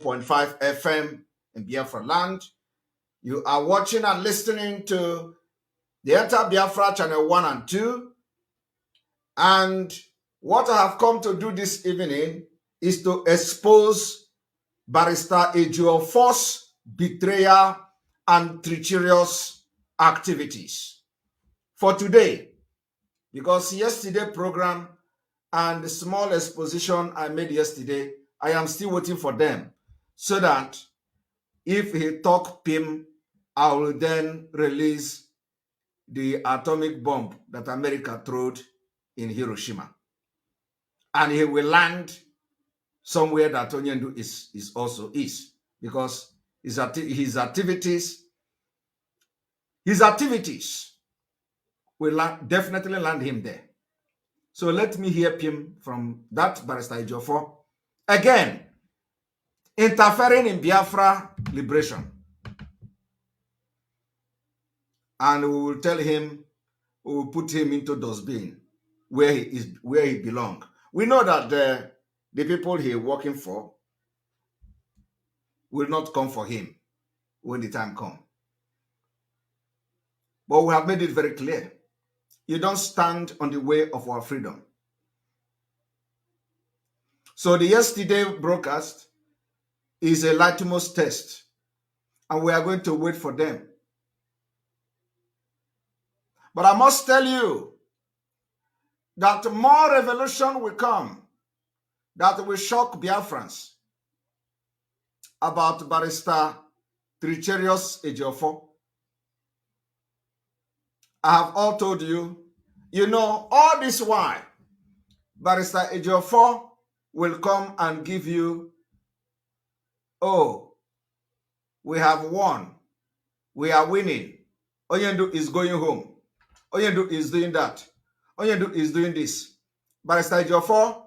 0.5 FM in Biafra land. You are watching and listening to the Enter Biafra channel 1 and 2. And what I have come to do this evening is to expose Barrister Ejiofor's betrayal and treacherous activities for today. Because yesterday program and the small exposition I made yesterday, I am still waiting for them so that if he talk PIM, I will then release the atomic bomb that America threw in Hiroshima. And he will land somewhere that Onyendu is also is, because his activities will definitely land him there. So let me hear him from that Barrister Ejiofor. Again, interfering in Biafra liberation. And we will tell him, we will put him into dustbin where he belongs. We know that the people he is working for will not come for him when the time comes. But we have made it very clear. You don't stand on the way of our freedom. So the yesterday broadcast is a litmus test, and we are going to wait for them. But I must tell you that more revolution will come that will shock Biafrans about Barrister Treacherous Ejiofor. I have all told you, you know, all this while, Barrister Ejiofor will come and give you, oh, we have won, we are winning, Onyendu is going home, Onyendu is doing that, Onyendu is doing this. Barrister Ejiofor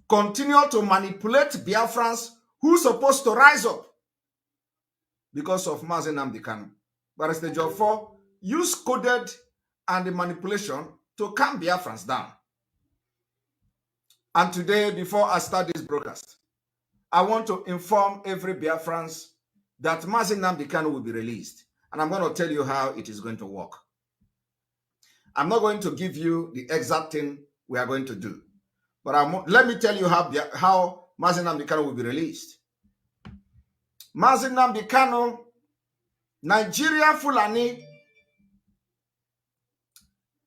continue to manipulate Biafrans who are supposed to rise up because of Mazi Nnamdi Kanu. Barrister Ejiofor use coded and the manipulation to calm Biafrans down. And today, before I start this broadcast, I want to inform every Biafrans that Mazi Nnamdi Kanu will be released. And I'm going to tell you how it is going to work. I'm not going to give you the exact thing we are going to do. But let me tell you how Mazi Nnamdi Kanu will be released. Mazi Nnamdi Kanu, Nigeria Fulani,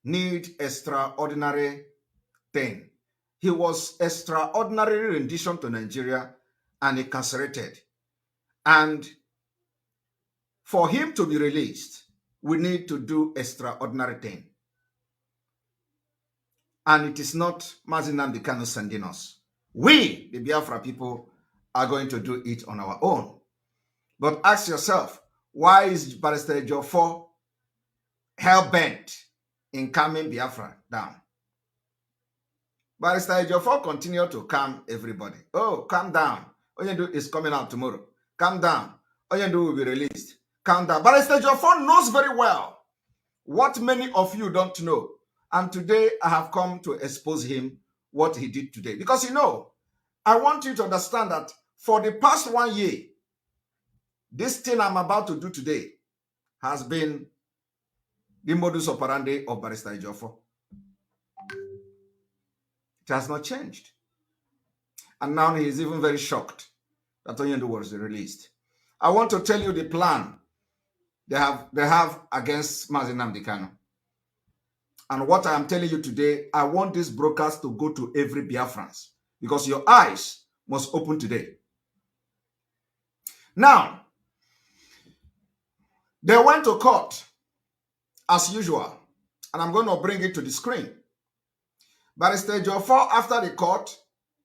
need extraordinary thing. He was extraordinary rendition to Nigeria and incarcerated. And for him to be released, we need to do extraordinary thing. And it is not Mazi Nnamdi Kanu sending us. We, the Biafra people, are going to do it on our own. But ask yourself, why is Barrister Ejiofor hell-bent in calming Biafra down? Barrister Ejiofor continue to calm everybody. Oh, calm down. Onyendu is coming out tomorrow. Calm down. Onyendu will be released. Calm down. Barrister Ejiofor knows very well what many of you don't know. And today I have come to expose him what he did today. Because you know, I want you to understand that for the past 1 year, this thing I'm about to do today has been the modus operandi of Barrister Ejiofor. It has not changed. And now he is even very shocked that Onyendu was released. I want to tell you the plan they have against Mazi Nnamdi Kanu. And what I am telling you today, I want this broadcast to go to every Biafrans because your eyes must open today. Now, they went to court as usual, and I'm going to bring it to the screen. Barrister Ejiofor, after the court,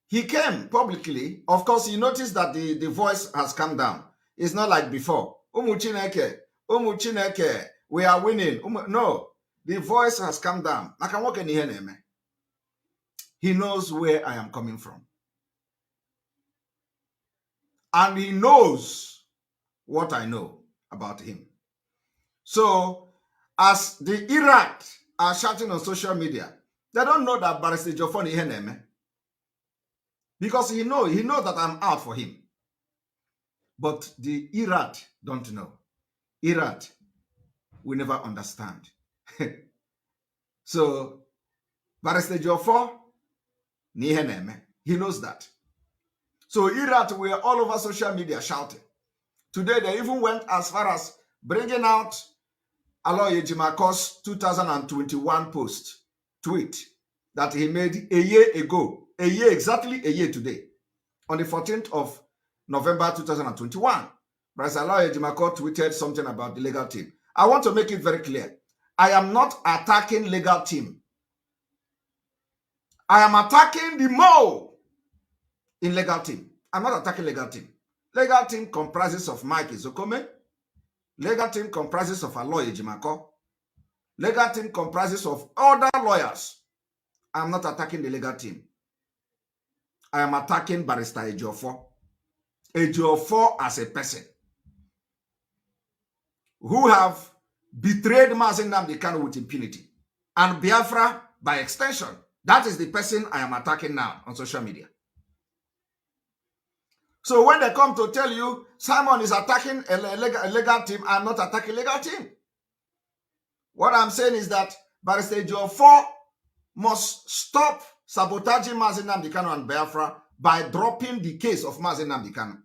he came publicly. Of course, you notice that the voice has come down. It's not like before. Umu Chineke, we are winning. No, the voice has come down. He knows where I am coming from. And he knows what I know about him. So, as the Iraq are shouting on social media, they don't know that Barrister Ejiofor is Heneme. Because he know that I'm out for him. But the Irat don't know. Irat will never understand. So, Barrister Ejiofor, he knows that. So Irat were all over social media shouting. Today, they even went as far as bringing out Aloy Ejimako's 2021 tweet that he made a year ago, exactly a year today, on the 14th of November 2021. Barrister Aloy Ejimako tweeted something about the legal team. I want to make it very clear. I am not attacking legal team. I am attacking the mole in legal team. I'm not attacking legal team. Legal team comprises of Mike Izokome. Legal team comprises of Aloy Ejimako. Legal team comprises of other lawyers. I'm not attacking the legal team. I am attacking Barrister Ejiofor. Ejiofor as a person who have betrayed Mazi Nnamdi Kanu with impunity. And Biafra by extension. That is the person I am attacking now on social media. So when they come to tell you Simon is attacking a legal team, I'm not attacking legal team. What I'm saying is that Barrister Ejiofor must stop sabotaging Mazi Nnamdi Kanu and Biafra by dropping the case of Mazi Nnamdi Kanu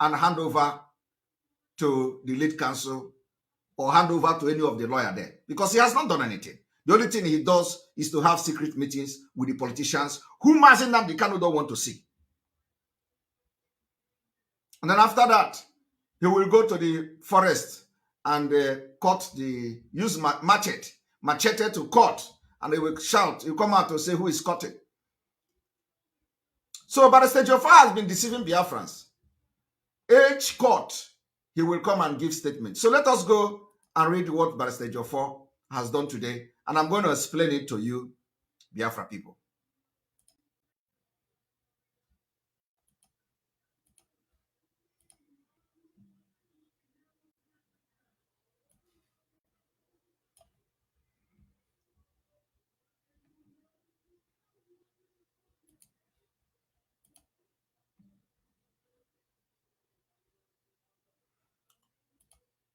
and hand over to the lead counsel or hand over to any of the lawyer there, because he has not done anything. The only thing he does is to have secret meetings with the politicians who Mazi Nnamdi Kanu don't want to see. And then after that, he will go to the forest and use machete to cut, and he will shout, he'll come out to say who is cutting. So Barrister Ejiofor has been deceiving Biafrans. Each court, he will come and give statements. So let us go and read what Barrister Ejiofor has done today, and I'm going to explain it to you, Biafra people.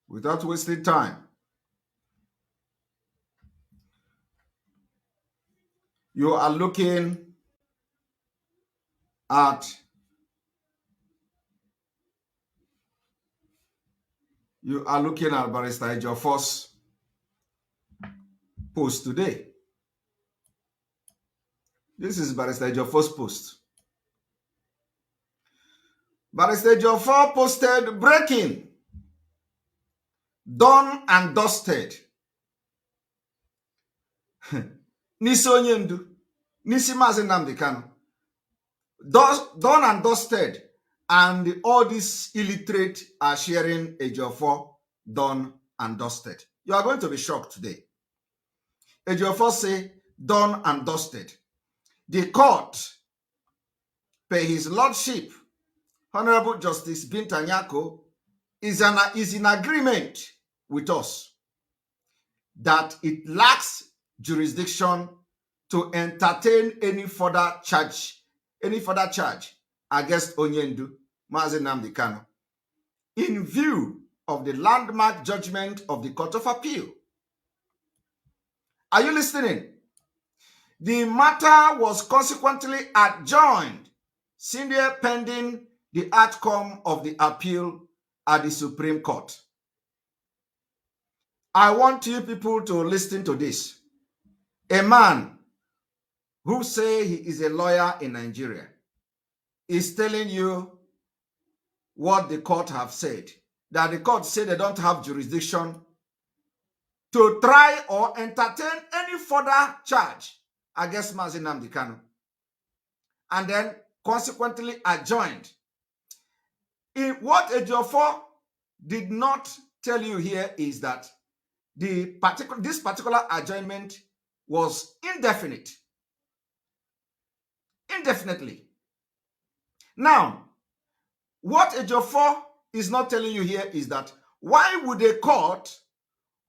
Without wasting time, you are looking at Barrister Ejiofor's post today. This is Barrister Ejiofor's post. Barrister Ejiofor posted breaking, done and dusted. Nisi Onyendu, Nisi Mazi Nnamdi Kanu, done and dusted, and all these illiterate are sharing Ejiofor done and dusted. You are going to be shocked today. Ejiofor say done and dusted. The court, per his lordship, Honorable Justice Binta Nyako, is in agreement with us that it lacks jurisdiction to entertain any further charge against Onyendu, Mazi Nnamdi Kanu, in view of the landmark judgment of the Court of Appeal. Are you listening? The matter was consequently adjourned, sine pending the outcome of the appeal at the Supreme Court. I want you people to listen to this. A man who say he is a lawyer in Nigeria is telling you what the court have said. That the court said they don't have jurisdiction to try or entertain any further charge against Mazi Nnamdi Kanu. And then consequently adjourned. What Ejiofor did not tell you here is that this particular adjournment was indefinite. Indefinitely. Now, what Ejiofor is not telling you here is that why would a court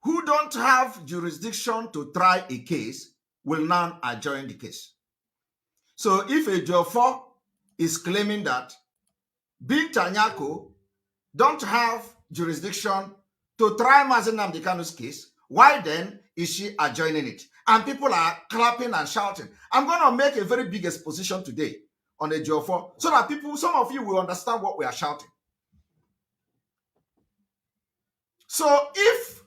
who don't have jurisdiction to try a case will now adjourn the case? So if Ejiofor is claiming that Binta Nyako don't have jurisdiction to try Mazi Nnamdi Kanu's case, why then is she adjoining it? And people are clapping and shouting. I'm going to make a very big exposition today on Ejiofor so that some of you will understand what we are shouting. So if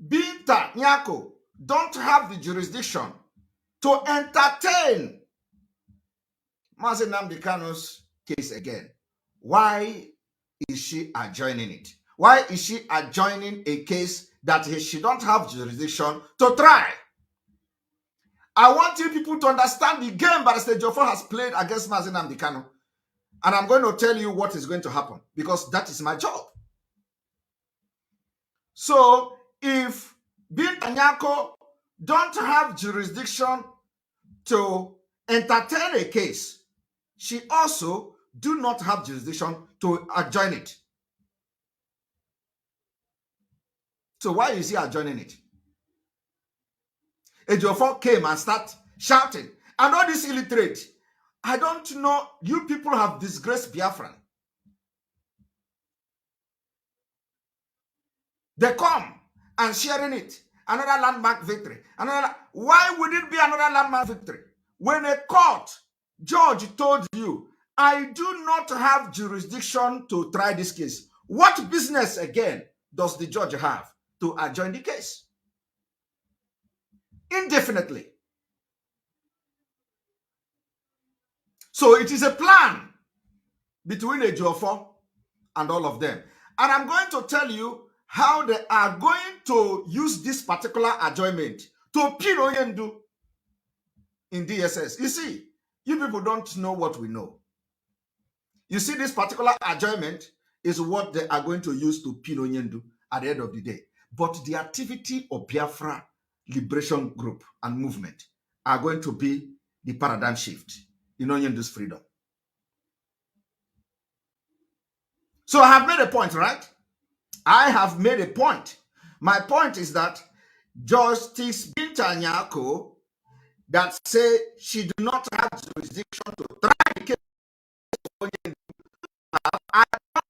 Binta Nyako don't have the jurisdiction to entertain Mazi Nnamdi Kanu's case again, why is she adjoining it? Why is she adjoining a case that she don't have jurisdiction to try? I want you people to understand the game Barrister Ejiofor has played against Mazi Nnamdi Kanu. And I'm going to tell you what is going to happen because that is my job. So if Binta Nyako don't have jurisdiction to entertain a case, she also do not have jurisdiction to adjoin it. So why is he adjoining it? Ejiofor came and started shouting. And all this illiterate, I don't know, you people have disgraced Biafran. They come and sharing it. Another landmark victory. Why would it be another landmark victory? When a court judge told you, I do not have jurisdiction to try this case, what business again does the judge have to adjourn the case? Indefinitely. So it is a plan between Ejiofor and all of them. And I'm going to tell you how they are going to use this particular adjournment to pin Oyendu in DSS. You see, you people don't know what we know. You see, this particular adjournment is what they are going to use to pin Oyendu at the end of the day. But the activity of Biafra Liberation Group and Movement are going to be the paradigm shift in Oyendu's freedom. So I have made a point, right? I have made a point. My point is that Justice Binta Nyako that say she do not have jurisdiction to try the case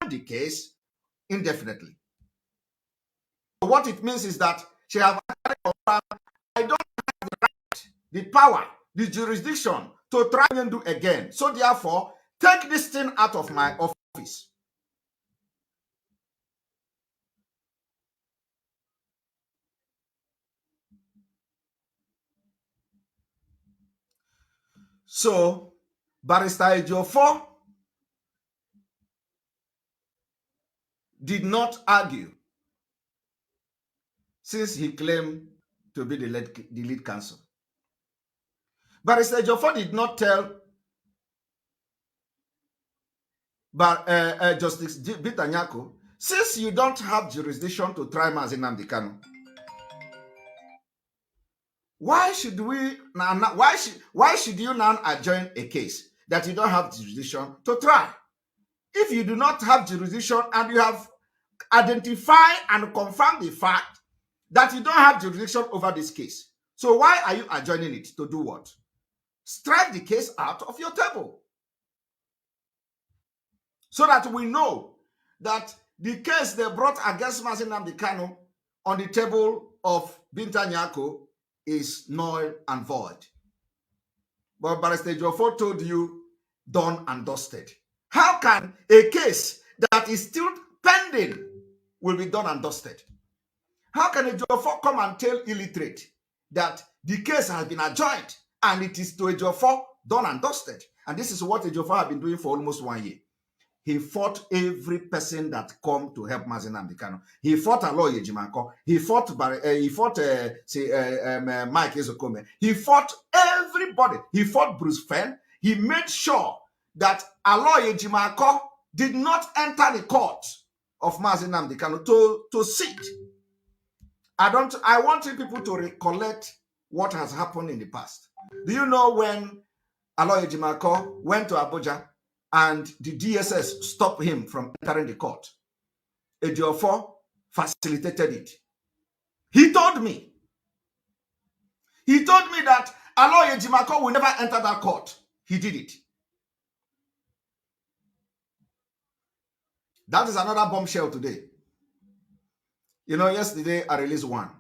of the case indefinitely. So what it means is that she have I don't have the right, the power, the jurisdiction to try and do again. So therefore, take this thing out of my office. So, Barrister Ejiofor did not argue since he claimed to be the lead counsel. Barrister Ejiofor did not tell Justice Binta Nyako, since you don't have jurisdiction to try Mazi Nnamdi Kanu, why should you now adjourn a case that you don't have jurisdiction to try? If you do not have jurisdiction and you have identified and confirmed the fact that you don't have jurisdiction over this case, so why are you adjourning it to do what? Strike the case out of your table. So that we know that the case they brought against Mazi Nnamdi Kanu on the table of Binta Nyako is null and void. But Barrister Ejiofor told you, done and dusted. How can a case that is still pending will be done and dusted? How can Ejiofor come and tell illiterate that the case has been adjourned and it is to Ejiofor done and dusted? And this is what Ejiofor has been doing for almost 1 year. He fought every person that come to help Mazi Nnamdi Kanu. He fought Aloy Ejimakor. He fought Mike Ezokome. He fought everybody. He fought Bruce Fenn. He made sure that Aloy Ejimakor did not enter the court of Mazi Nnamdi Kanu to sit. I want you people to recollect what has happened in the past. Do you know when Aloy Ejimakor went to Abuja and the DSS stopped him from entering the court? Ejiofor facilitated it. He told me that Aloy Ejimakor will never enter that court. He did it. That is another bombshell today. You know, yesterday I released one.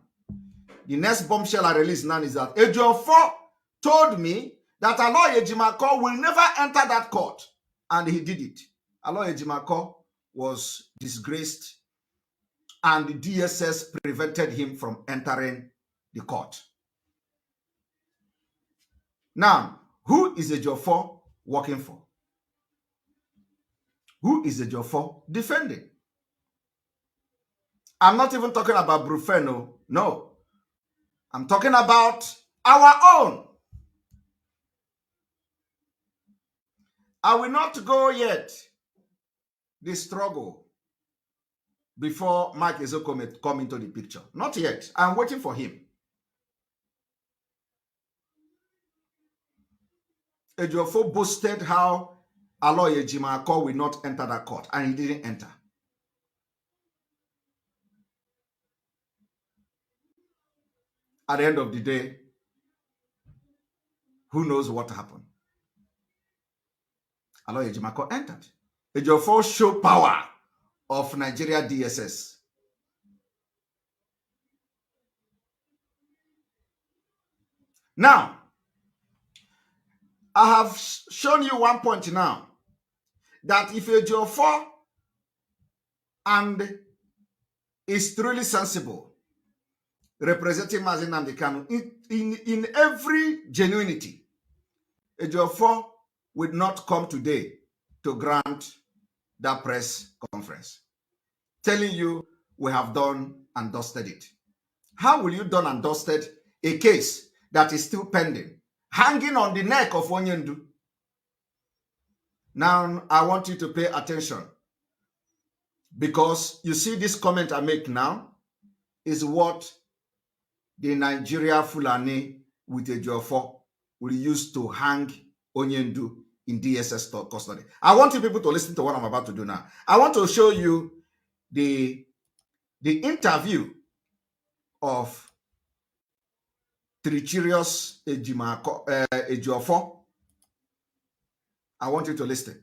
The next bombshell I released now is that Ejiofor told me that Aloy Ejimako will never enter that court. And he did it. Aloy Ejimako was disgraced and the DSS prevented him from entering the court. Now, who is Ejiofor working for? Who is Ejiofor defending? I'm not even talking about Brufeno. No. I'm talking about our own. I will not go yet. The struggle before Mike Ezeofor come into the picture. Not yet. I'm waiting for him. Ejiofor boasted how Aloy Ejimako will not enter that court, and he didn't enter. At the end of the day, who knows what happened? Aloy Ejimako entered. Ejiofor showed power of Nigeria DSS. Now, I have shown you one point now, that if Ejiofor and is truly sensible, representing Mazi Nnamdi Kanu, in every genuinity, Ejiofor would not come today to grant that press conference, telling you we have done and dusted it. How will you done and dusted a case that is still pending, hanging on the neck of Onyendu? Now, I want you to pay attention, because you see this comment I make now is what the Nigeria Fulani with Ejiofor will use to hang Onyendu in DSS custody. I want you people to listen to what I'm about to do now. I want to show you the interview of Trichirius Ejiofor. I want you to listen.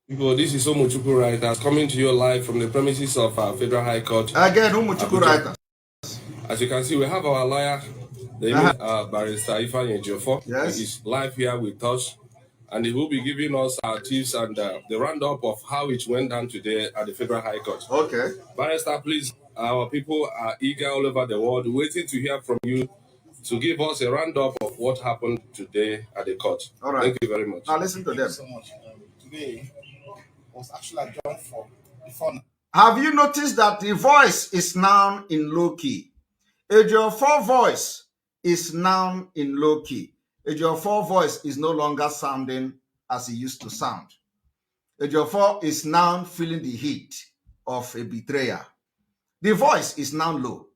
People, this is Umuchukwu Writers coming to you live from the premises of Federal High Court. Again, Umuchukwu Writers. As you can see, we have our lawyer, the Barrister Ejiofor. Yes. He's live here with us, and he will be giving us our tips and the roundup of how it went down today at the Federal High Court. Okay. Barrister, please, our people are eager all over the world, waiting to hear from you to give us a roundup of what happened today at the court. All right. Thank you very much. Now listen to them. Thank you so much. Today was actually adjourned for before. Have you noticed that the voice is now in low key? Ejiofor voice is now in low key. Ejiofor voice is no longer sounding as it used to sound. Ejiofor is now feeling the heat of a betrayer. The voice is now low.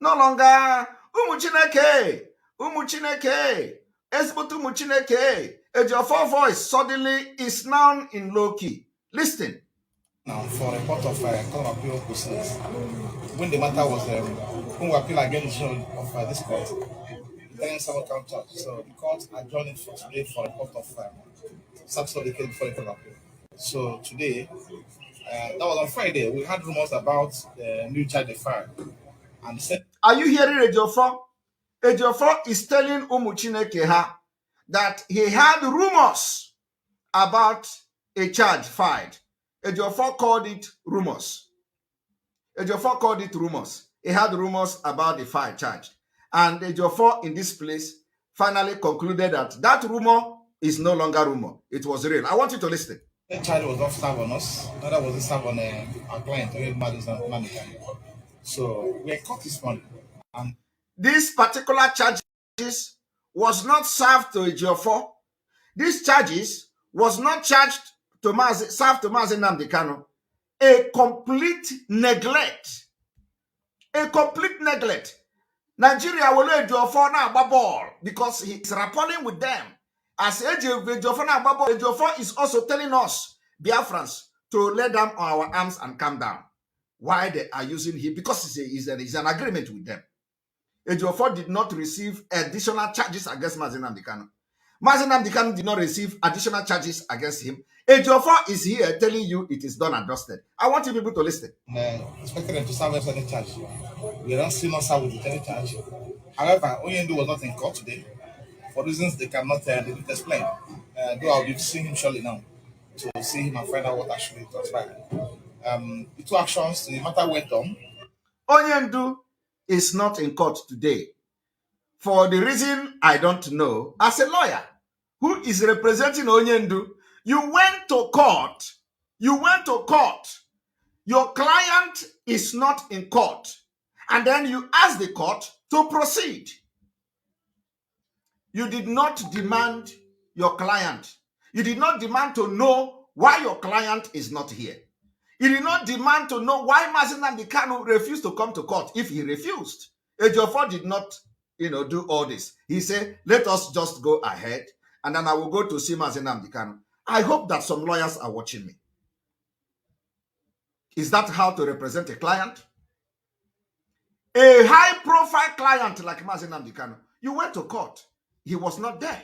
No longer Umuchineke, Umuchineke, Esbutu Umuchineke. Ejiofor voice suddenly is now in low key. Listen. Now, for a report of court of appeal proceedings, when the matter was when we appeal against the decision of this court, then someone count charge. So the court adjourned it for today for a report of such of the case before the court of appeal. So today, that was on Friday, we had rumors about the new charge they filed. And said, are you hearing Ejiofor? Ejiofor is telling Umuchineke that he had rumors about a charge filed. Ejiofor called it rumors. Ejiofor called it rumors. He had rumors about the file charged. And Ejiofor in this place finally concluded that that rumor is no longer rumor. It was real. I want you to listen. The charge was not served on us. Neither was it served on our client, So we caught this one. And these particular charges was not served to Ejiofor. These charges was not served to Mazi Nnamdi Kanu. A complete neglect A complete neglect. Nigeria will let Ejiofor now ball because he's rappelling with them. As Ejiofor now ball, Ejiofor is also telling us, Biafrans, to lay down our arms and calm down. Why they are using him? Because it's an agreement with them. Ejiofor did not receive additional charges against Mazi Nnamdi Kanu. Mazi Nnamdi Kanu did not receive additional charges against him. Ejiofor is here telling you it is done and dusted. I want you people to listen. Expected them to serve us any charge. We don't see no serve with any charge. However, Oyendu was not in court today for reasons they cannot they didn't explain. Though I'll be seeing him shortly now to see him and find out what actually transpired. The two actions, the matter went on. Oyendu is not in court today. For the reason I don't know, as a lawyer who is representing Onyendu, you went to court. Your client is not in court. And then you ask the court to proceed. You did not demand your client. You did not demand to know why your client is not here. You did not demand to know why Mazi Nnamdi Kanu refused to come to court if he refused. Ejiofor did not, do all this. He said, let us just go ahead and then I will go to see Mazi Nnamdi Kanu. I hope that some lawyers are watching me. Is that how to represent a client? A high-profile client like Mazi Nnamdi Kanu, you went to court. He was not there.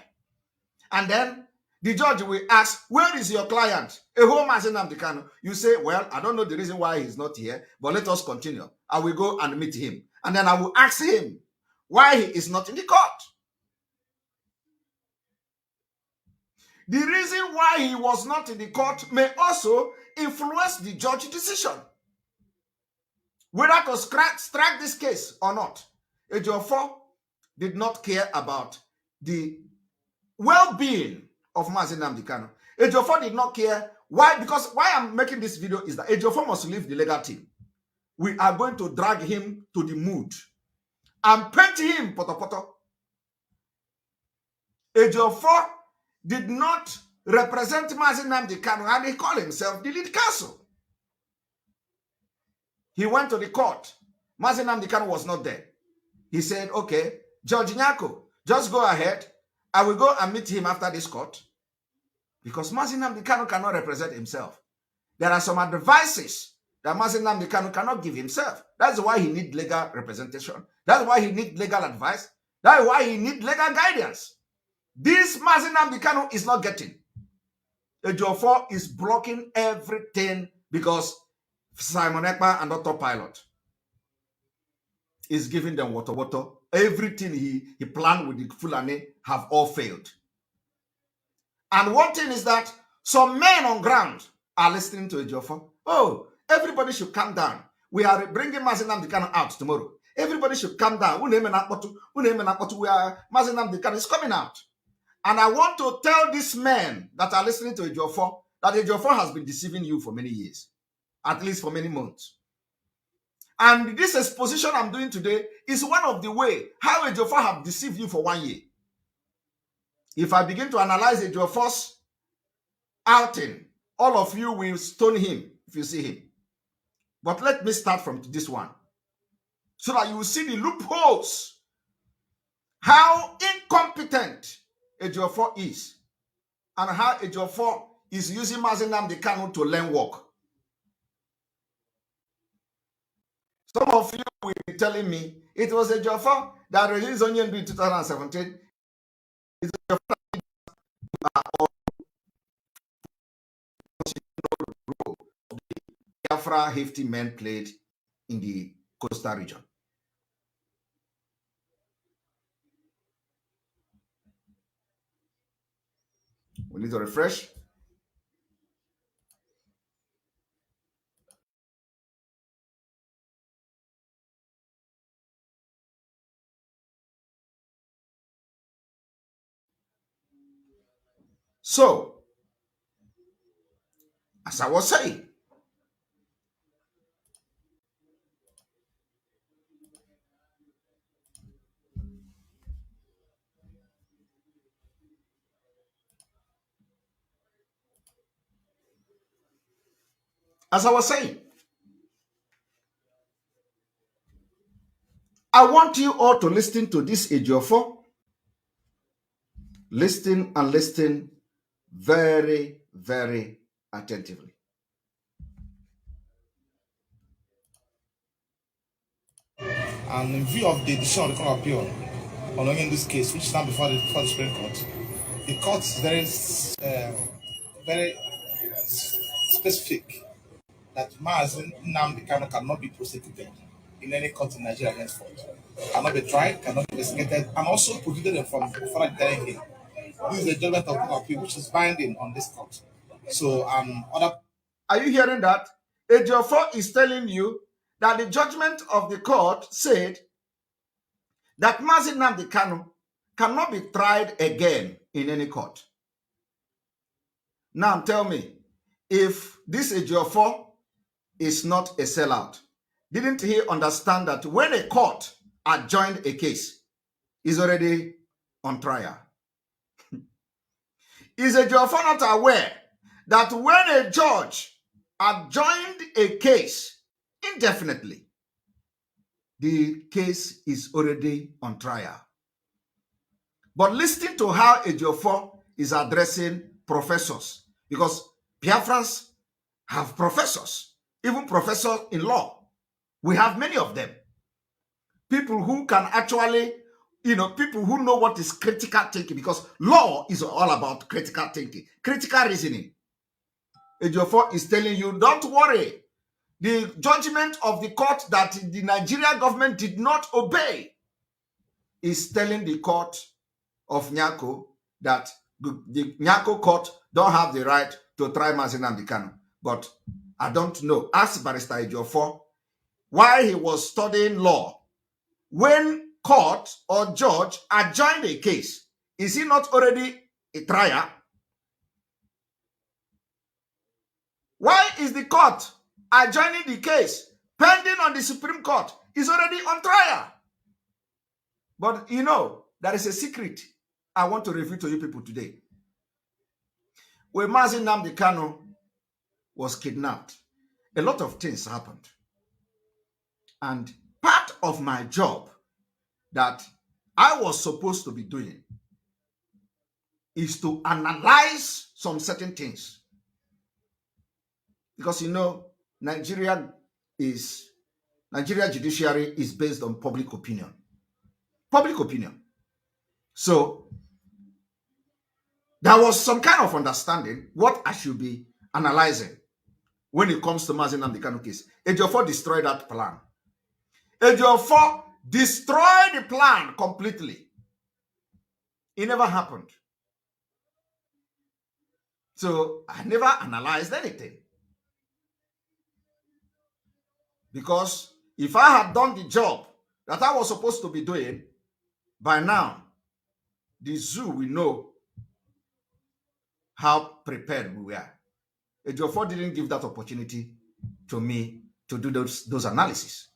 And then the judge will ask, where is your client? A whole Mazi Nnamdi Kanu. You say, well, I don't know the reason why he's not here, but let us continue. I will go and meet him. And then I will ask him why he is not in the court. The reason why he was not in the court may also influence the judge's decision, whether to strike this case or not. Ejiofor did not care about the well-being of Mazi Nnamdi Kanu. Ejiofor did not care. Why? Because why I'm making this video is that Ejiofor must leave the legal team. We are going to drag him to the mood and paint him poto. Ejiofor did not represent Mazi Nnamdi Kanu and he called himself the lead counsel. He went to the court. Mazi Nnamdi Kanu was not there. He said, okay, Judge Nyako, just go ahead. I will go and meet him after this court. Because Mazi Nnamdi Kanu cannot represent himself. There are some advices that Mazi Nnamdi Kanu cannot give himself. That's why he needs legal representation. That's why he needs legal advice. That's why he needs legal guidance. This Mazi Nnamdi Kanu is not getting. Ejiofor is blocking everything because Simon Ekpa and Dr. Pilot is giving them water. Everything he planned with the Fulani have all failed. And one thing is that some men on ground are listening to Ejiofor. Oh, everybody should calm down. We are bringing Mazi Nnamdi Kanu out tomorrow. Everybody should calm down. Mazi Nnamdi Kanu is coming out. And I want to tell these men that are listening to Ejiofor that Ejiofor has been deceiving you for many years, at least for many months. And this exposition I'm doing today is one of the way how Ejiofor have deceived you for 1 year. If I begin to analyze Ejiofor's outing, all of you will stone him if you see him. But let me start from this one, so that you will see the loopholes, how incompetent Ejiofor is, and how Ejiofor is using Mazi Nnamdi Kanu to learn work. Some of you will be telling me it was Ejiofor that released Onyendu in 2017. It's Ejiofor that Biafra Hefty men played in the coastal region. We need to refresh. So, as I was saying, I want you all to listen to this Ejiofor. Listen and listen very, very attentively. And in view of the decision of the Court of Appeal on in this case, which stand before the Supreme Court, the court is very specific that Mazen Nnamdi Kanu cannot be prosecuted in any court in Nigeria henceforth. Cannot be tried, cannot be investigated, and also prohibited from further deterring him. This is a judgment of the Court of Appeal which is binding on this court. So, other. Are you hearing that? Ejiofor is telling you that the judgment of the court said that Mazi Nnamdi Kanu cannot be tried again in any court. Now tell me, if this Ejiofor is not a sellout, didn't he understand that when a court adjourned a case, is already on trial? Is Ejiofor not aware that when a judge adjourned a case indefinitely, the case is already on trial? But listen to how Ejiofor is addressing professors, because Biafrans have professors, even professors in law. We have many of them. People who can actually, people who know what is critical thinking, because law is all about critical thinking, critical reasoning. Ejiofor is telling you, don't worry. The judgment of the court that the Nigerian government did not obey is telling the court of Nyako that the Nyako court don't have the right to try Mazi Nnamdi Kanu. But I don't know. Ask Barrister Ejiofor while he was studying law, when court or judge adjourned a case, is he not already a trial? Why is the court adjourning the case pending on the Supreme Court? Is already on trial. But there is a secret I want to reveal to you people today. When Mazi Nnamdi Kanu was kidnapped, a lot of things happened. And part of my job that I was supposed to be doing is to analyze some certain things. Because Nigeria judiciary is based on public opinion. Public opinion. So there was some kind of understanding what I should be analyzing when it comes to Mazi Nnamdi Kanu case. Ejiofor destroyed that plan. Ejiofor destroyed the plan completely. It never happened. So I never analyzed anything. Because if I had done the job that I was supposed to be doing, by now, the zoo will know how prepared we were. Ejiofor didn't give that opportunity to me to do those analyses.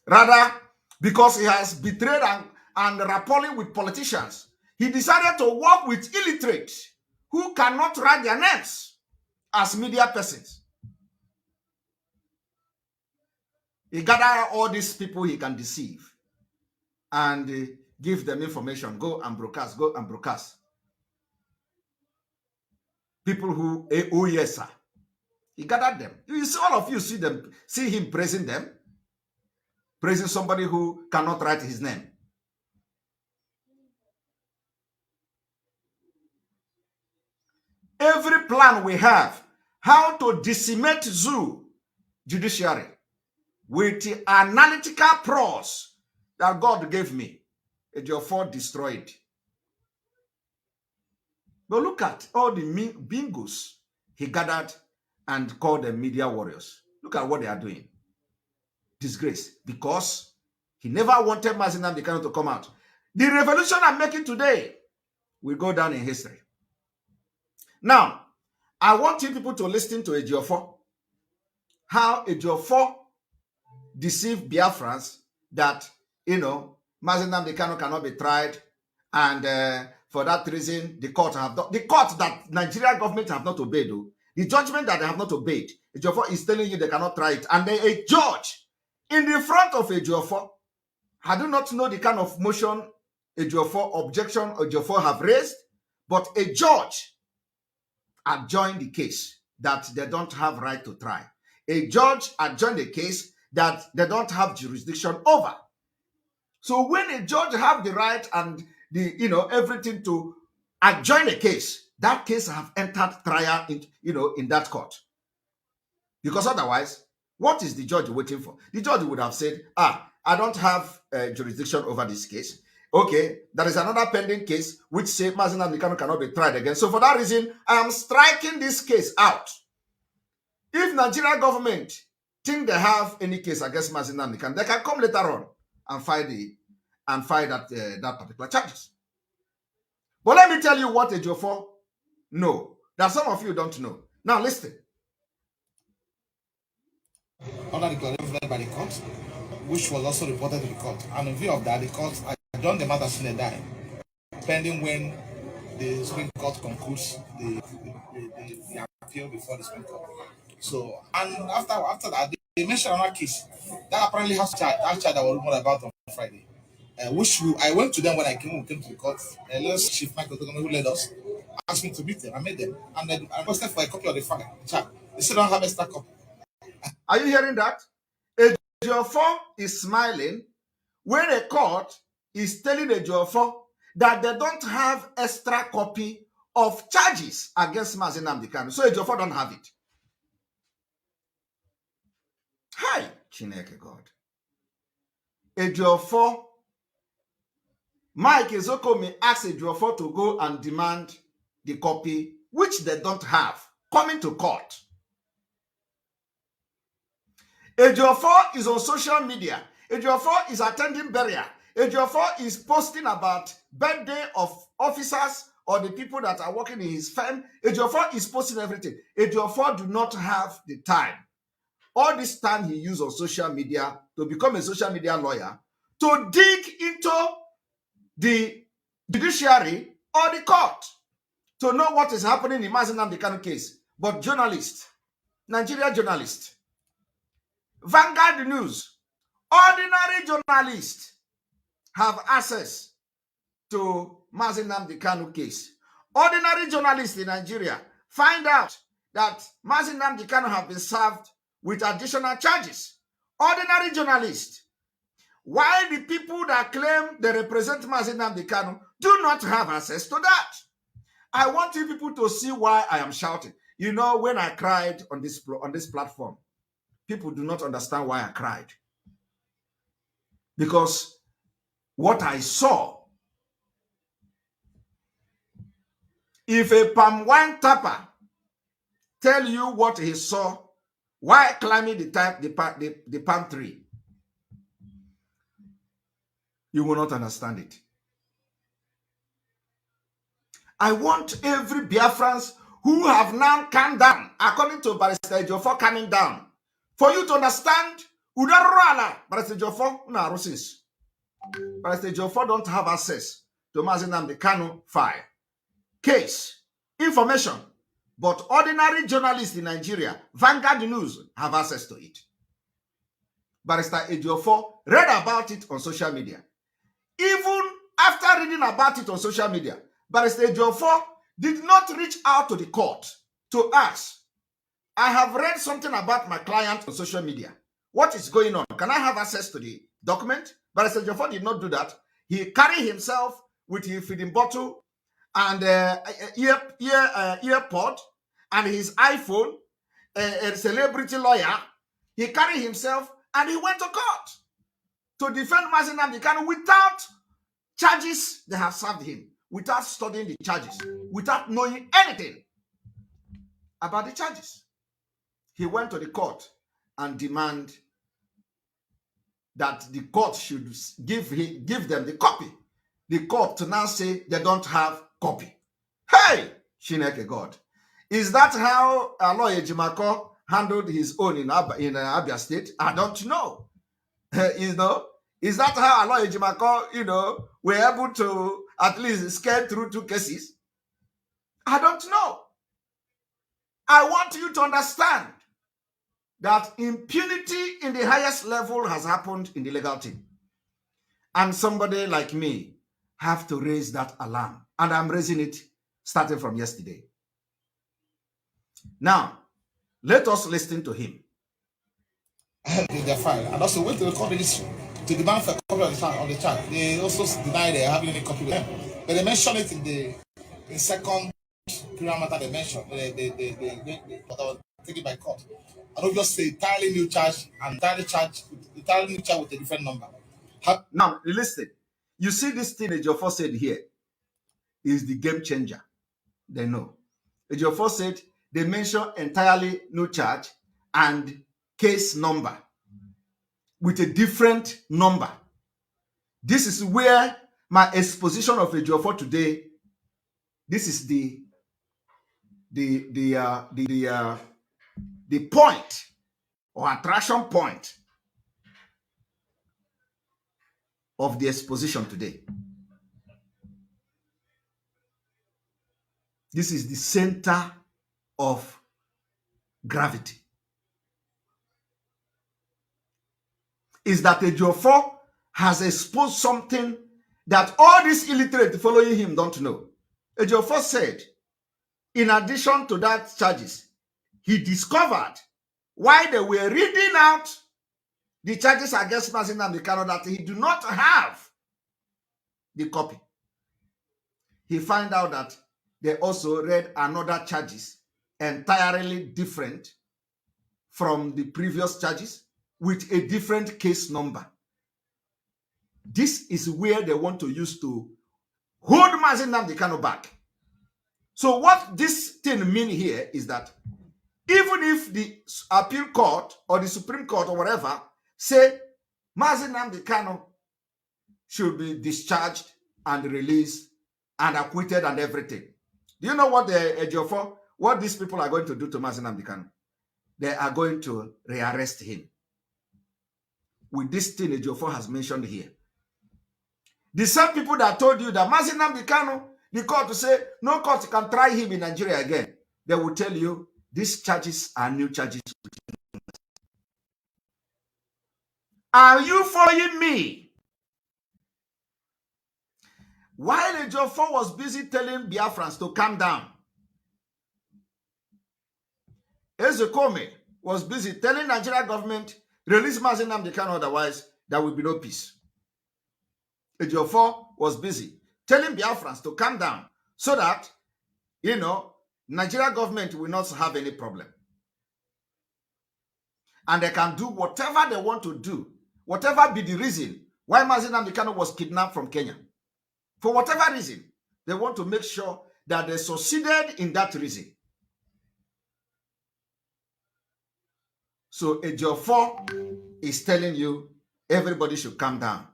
Rather, because he has betrayed and rappelling with politicians, he decided to work with illiterates who cannot write their names as media persons. He gathered all these people he can deceive and give them information. Go and broadcast, go and broadcast. People who, oh yes, sir. He gathered them. You see, all of you see him praising them, praising somebody who cannot write his name. Every plan we have, how to decimate zoo judiciary with the analytical prose that God gave me, Ejiofor destroyed. But look at all the bingos he gathered and called them media warriors. Look at what they are doing. Disgrace. Because he never wanted Mazi Nnamdi Kanu to come out. The revolution I'm making today will go down in history. Now, I want you people to listen to Ejiofor. How Ejiofor deceived Biafrans that, Mazi Nnamdi Kanu cannot be tried, and for that reason, the court that Nigeria government have not obeyed, the judgment that they have not obeyed, Ejiofor is telling you they cannot try it, and a judge in the front of Ejiofor. I do not know the kind of motion objection Ejiofor have raised, but a judge adjoined the case that they don't have right to try. A judge adjoined the case that they don't have jurisdiction over. So when a judge have the right and the everything to adjoin a case, that case have entered trial in that court. Because otherwise, what is the judge waiting for? The judge would have said, I don't have jurisdiction over this case. Okay, there is another pending case which says Mazi Nnamdi Kanu cannot be tried again. So for that reason, I am striking this case out. If Nigeria government think they have any case against Mazi Nnamdi Kanu, they can come later on and file that particular charges. But let me tell you what Ejiofor know that some of you don't know. Now listen. Under the declaration by the court, which was also reported to the court, and in view of that, the court adjourned the matter sine die, pending when the Supreme Court concludes the appeal before the Supreme Court. So, and after that, they mentioned another case that apparently has that child that was rumoured about on Friday, which I went to them when we came to the court. Chief Michael who led us asked me to meet them. I met them, and then I requested for a copy of the child. They still don't have a extra copy. Are you hearing that? Ejiofor is smiling when a court is telling Ejiofor that they don't have extra copy of charges against Mazi Nnamdi Kanu. So Ejiofor don't have it. Hi, Chineke God. Ejiofor, Mike Ezokomi asked Ejiofor to go and demand the copy, which they don't have, coming to court. Ejiofor is on social media. Ejiofor is attending burial. Ejiofor is posting about birthday of officers or the people that are working in his firm. Ejiofor is posting everything. Ejiofor do not have the time. All this time he used on social media to become a social media lawyer to dig into the judiciary or the court to know what is happening in Mazi Nnamdi Kanu case. But journalists, Nigeria journalists, Vanguard News, ordinary journalists have access to Mazi Nnamdi Kanu case. Ordinary journalists in Nigeria find out that Mazi Nnamdi Kanu have been served with additional charges. Ordinary journalists. While the people that claim they represent Mazi Nnamdi Kanu do not have access to that. I want you people to see why I am shouting. You know, when I cried on this platform, people do not understand why I cried. Because what I saw, if a palm wine tapper tell you what he saw while climbing the palm tree, you will not understand it. I want every Biafrans who have now calmed down, according to Barrister Ejiofor calming down, for you to understand, Barrister Ejiofor don't have access to Mazi Nnamdi Kanu file, case, information, but ordinary journalists in Nigeria, Vanguard News, have access to it. Barrister Ejiofor read about it on social media. Even after reading about it on social media, Barrister Ejiofor did not reach out to the court to ask, I have read something about my client on social media. What is going on? Can I have access to the document? Barrister Ejiofor did not do that. He carried himself with his feeding bottle and earpod and his iPhone, a celebrity lawyer. He carried himself and he went to court to defend Mazi Nnamdi Kanu without charges they have served him, without studying the charges, without knowing anything about the charges. He went to the court and demanded that the court should give them the copy. The court to now say they don't have copy. Hey, Chineke God. Is that how Lawyer Ejiofor handled his own in Abia State? I don't know. Is that how Lawyer Ejiofor, were able to at least scale through 2 cases? I don't know. I want you to understand that impunity in the highest level has happened in the legal team. And somebody like me have to raise that alarm. And I'm raising it starting from yesterday. Now, let us listen to him. In their file, and also went to the court registry to demand for a copy on the chart. They also deny they having any copy with them, but they mention it in second criminal matter. They mentioned but I was taken by court. And obviously entirely new charge and entirely new charge with a different number. Now listen, you see this thing Ejiofor said here is the game changer. They know. Ejiofor said they mention entirely new charge and case number with a different number. This is where my exposition of Ejiofor today, this is the point or attraction point of the exposition today. This is the center of gravity. Is that Ejiofor has exposed something that all these illiterate following him don't know. Ejiofor said, in addition to that charges, he discovered while they were reading out the charges against Mazi Nnamdi Kanu that he do not have the copy. He found out that they also read another charges entirely different from the previous charges with a different case number. This is where they want to use to hold Mazi Nnamdi Kanu back. So what this thing means here is that even if the appeal court or the Supreme Court or whatever say Mazi Nnamdi Kanu should be discharged and released and acquitted and everything, do you know what what these people are going to do to Mazi Nnamdi Kanu? They are going to rearrest him with this thing Ejiofor has mentioned here. The same people that told you that Mazi Nnamdi Kanu, the court to say no court can try him in Nigeria again, they will tell you these charges are new charges. Are you following me? While Ejiofor was busy telling Biafrans to calm down, Ezekome was busy telling Nigeria government, release Mazi Nnamdi Kanu, otherwise there will be no peace. Ejiofor was busy telling Biafrans to calm down so that, Nigeria government will not have any problem. And they can do whatever they want to do, whatever be the reason why Mazi Nnamdi Kanu was kidnapped from Kenya. For whatever reason, they want to make sure that they succeeded in that reason. So Ejiofor is telling you everybody should calm down.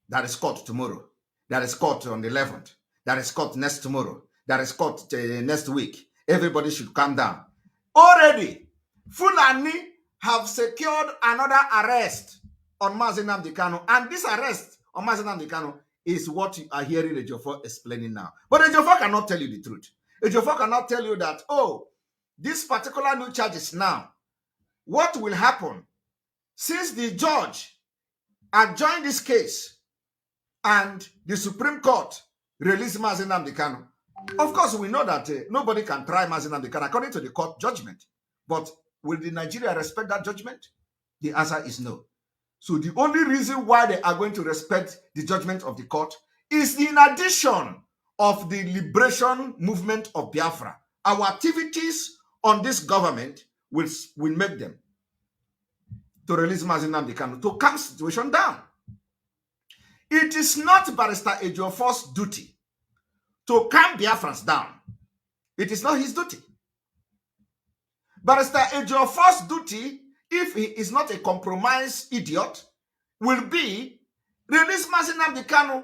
That is court tomorrow. That is court on the 11th. That is court next tomorrow. That is court next week. Everybody should calm down. Already, Fulani have secured another arrest on Mazi Nnamdi Kanu. And this arrest on Mazi Nnamdi Kanu is what you are hearing Ejiofor explaining now. But Ejiofor cannot tell you the truth. Ejiofor cannot tell you that, this particular new charges now, what will happen since the judge adjourned this case and the Supreme Court released Mazi Nnamdi Kanu. Of course, we know that nobody can try Mazi Nnamdi Kanu according to the court judgment. But will the Nigeria respect that judgment? The answer is no. So the only reason why they are going to respect the judgment of the court is in addition of the liberation movement of Biafra. Our activities on this government will make them to release Mazi Nnamdi Kanu, to calm the situation down. It is not Barrister Ejiofor's duty to calm Biafrans down. It is not his duty. Barrister Ejiofor's duty, if he is not a compromised idiot, will be release Mazi Nnamdi Kanu.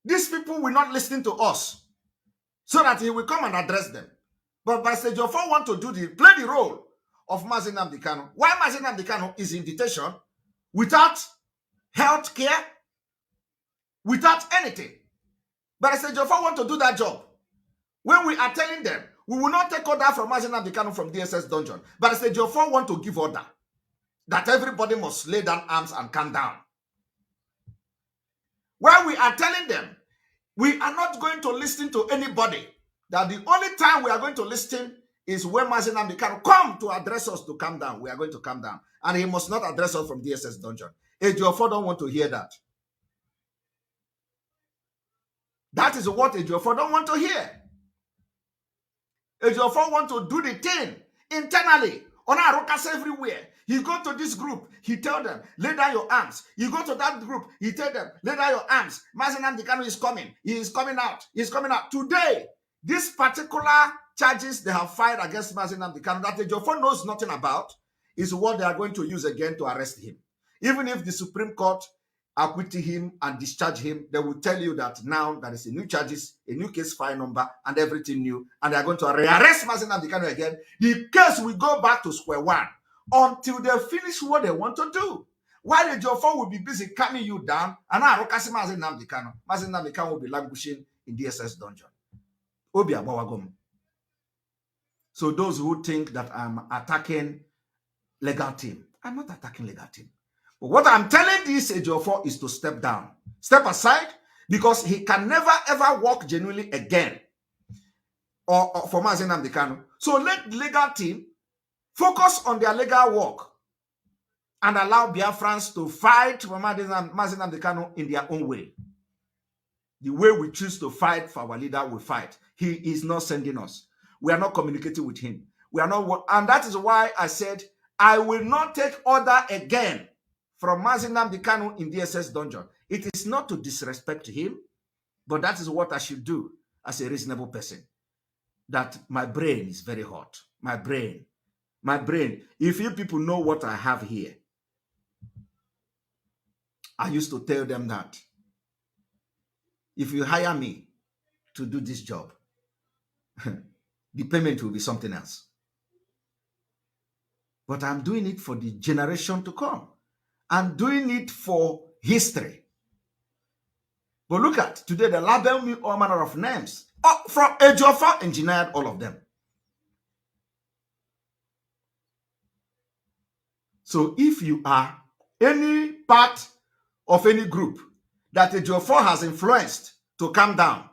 These people will not listen to us, so that he will come and address them. But Barrister Ejiofor want to play the role of Mazi Nnamdi Kanu. Why Mazi Nnamdi Kanu is in detention without health care, without anything. Barrister Ejiofor want to do that job. When we are telling them, we will not take order from Mazi Nnamdi Kanu from DSS dungeon. Barrister Ejiofor want to give order. that everybody must lay down arms and calm down. While we are telling them, we are not going to listen to anybody. That the only time we are going to listen is when Mazi Nnamdi Kanu come to address us to calm down. We are going to calm down. And he must not address us from DSS dungeon. Ejiofor don't want to hear that. That is what Ejiofor don't want to hear. Ejiofor want to do the thing internally. On our rockers everywhere. He go to this group, he tell them, lay down your arms. You go to that group, he tell them, lay down your arms. Mazi Nnamdi Kanu is coming. He is coming out. He is coming out. Today, these particular charges they have filed against Mazi Nnamdi Kanu that Ejiofor knows nothing about is what they are going to use again to arrest him. Even if the Supreme Court acquit him and discharge him, they will tell you that now there is a new charges, a new case file number, and everything new, and they are going to rearrest Mazi Nnamdi Kanu again. The case will go back to square one until they finish what they want to do. While Ejiofor will be busy calming you down, and Mazi Nnamdi Kanu will be languishing in DSS dungeon. Obi Abawagom. So those who think that I'm attacking legal team, I'm not attacking legal team. But what I'm telling this Ejiofor is to step down, step aside, because he can never ever work genuinely again or for Mazi Nnamdi Kanu. So let the legal team focus on their legal work and allow Biafrans to fight for Mazi Nnamdi Kanu in their own way. The way we choose to fight for our leader, we fight. He is not sending us. We are not communicating with him. We are not, and that is why I said, I will not take order again from Mazi Nnamdi Kanu in DSS dungeon. It is not to disrespect him, but that is what I should do as a reasonable person. That my brain is very hot. My brain. If you people know what I have here, I used to tell them that if you hire me to do this job, the payment will be something else. But I'm doing it for the generation to come. I'm doing it for history. But look at, today they label me all manner of names. Oh, from Ejiofor engineered all of them. So if you are any part of any group that Ejiofor has influenced to calm down,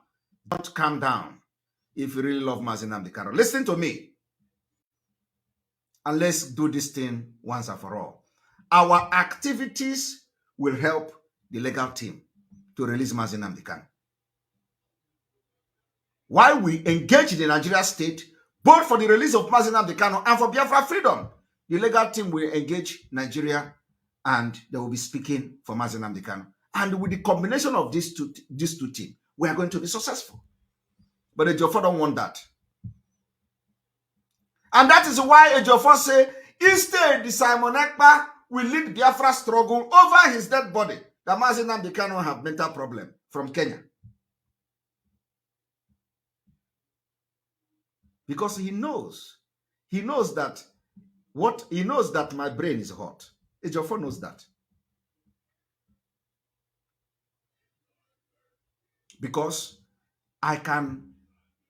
don't calm down if you really love Mazi Nnamdi Kanu. Listen to me. And let's do this thing once and for all. Our activities will help the legal team to release Mazi Nnamdi Kanu. While we engage the Nigeria state, both for the release of Mazi Nnamdi Kanu and for Biafra freedom, the legal team will engage Nigeria and they will be speaking for Mazi Nnamdi Kanu. And with the combination of these two teams, we are going to be successful. But Ejiofor don't want that. And that is why Ejiofor say, instead, the Simon Ekpa will lead Biafra struggle over his dead body. That Mazi Nnamdi Kanu have mental problem from Kenya. Because he knows that my brain is hot. Ejiofor knows that. Because I can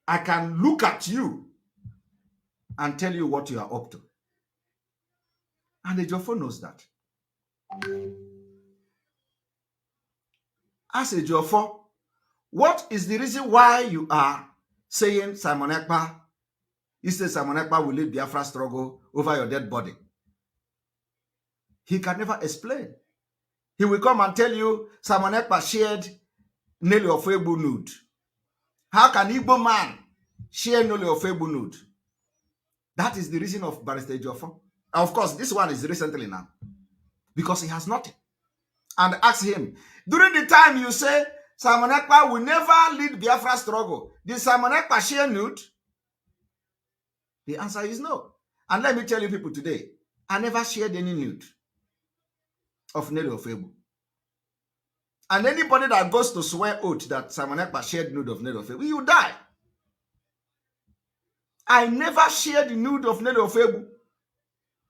look at you and tell you what you are up to. And Ejiofor knows that. Ask Ejiofor, what is the reason why you are saying Simon Ekpa? He says Simon Ekpa will lead Biafra struggle over your dead body. He can never explain. He will come and tell you Simon Ekpa shared Nelly Ofebu nude. How can Igbo man share Nelly Ofebu nude? That is the reason of Barrister Ejiofor. Of course, this one is recently now. Because he has nothing. And ask him, during the time you say Simon Ekpa will never lead Biafra struggle, did Simon Ekpa share nude? The answer is no. And let me tell you people today, I never shared any nude of Nelly Ofebu. And anybody that goes to swear oath that Simon Ekpa shared nude of Nelly Ofebu, you die. I never shared the nude of Nelly Ofebu.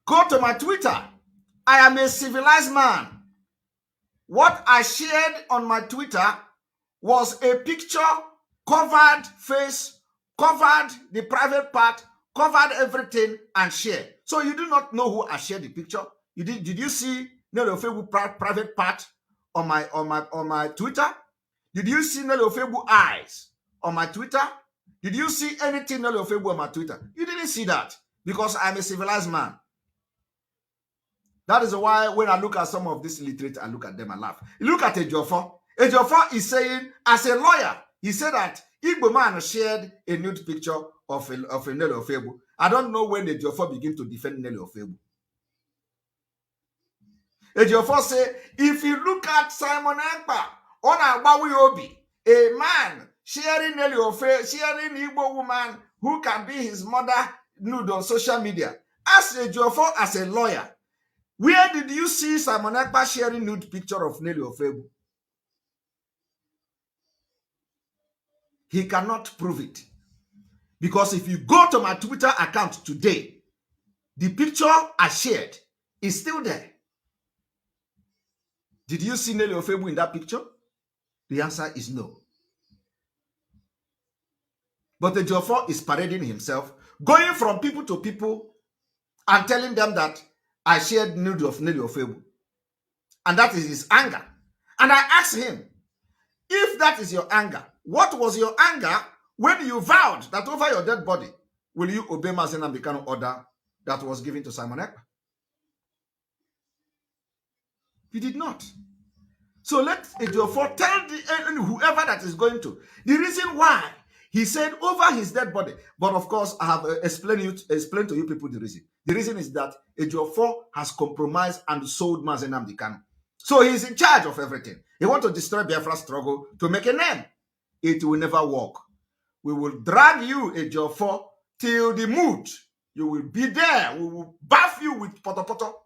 Go to my Twitter. I am a civilized man. What I shared on my Twitter was a picture, covered face, covered the private part, covered everything and shared. So you do not know who I shared the picture. Did you see Nelly Ofebu private part on my Twitter? Did you see Nelly Ofebu eyes on my Twitter? Did you see anything Nelly Ofebu on my Twitter? You didn't see that because I'm a civilized man. That is why when I look at some of these illiterate, I look at them and laugh. Look at Ejiofor. Ejiofor is saying, as a lawyer, he said that Igbo man shared a nude picture of a Nelly Ofebu. I don't know when Ejiofor begin to defend Nelly Ofebu. Ejiofor say, if you look at Simon Ekpa on Agbawi Obi, a man sharing Nelly Ofebu, sharing Igbo woman who can be his mother nude on social media. Ask Ejiofor as a lawyer, where did you see Simon Ekpa sharing nude picture of Nelly Ofebu? He cannot prove it. Because if you go to my Twitter account today, the picture I shared is still there. Did you see Nelly Ofebu in that picture? The answer is no. But the Ejiofor is parading himself, going from people to people and telling them that I shared nude of Nelly Ofebu. And that is his anger. And I asked him, if that is your anger, what was your anger when you vowed that over your dead body, will you obey Mazi Nnamdi Kanu order that was given to Simon Ekpa? He did not. So let Ejiofor tell whoever that is going to the reason why he said over his dead body. But of course, I have explained to you people the reason. The reason is that Ejiofor has compromised and sold Mazi Nnamdi Kanu. So he's in charge of everything. He wants to destroy Biafra's struggle to make a name. It will never work. We will drag you, Ejiofor, till the mood. You will be there. We will bath you with poto.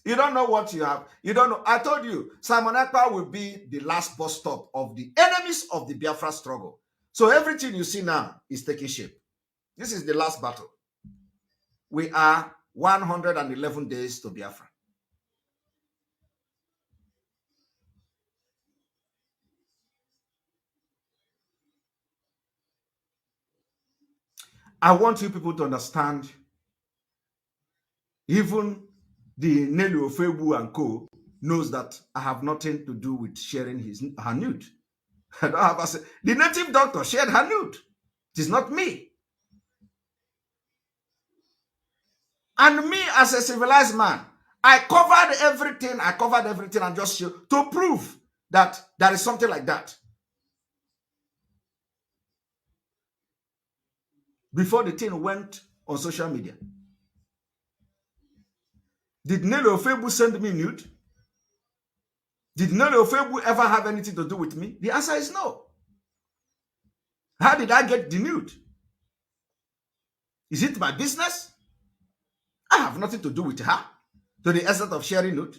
You don't know what you have. You don't know. I told you, Simon Ekpa will be the last bus stop of the enemies of the Biafra struggle. So everything you see now is taking shape. This is the last battle. We are 111 days to Biafra. I want you people to understand, even the Nelly Ofebu and co knows that I have nothing to do with sharing her nude. I don't have the native doctor shared her nude. It is not me. And me as a civilized man, I covered everything and just showed to prove that there is something like that. Before the thing went on social media. Did Nelly Ofebu send me nude? Did Nelly Ofebu ever have anything to do with me? The answer is no. How did I get the nude? Is it my business? I have nothing to do with her to the extent of sharing nude.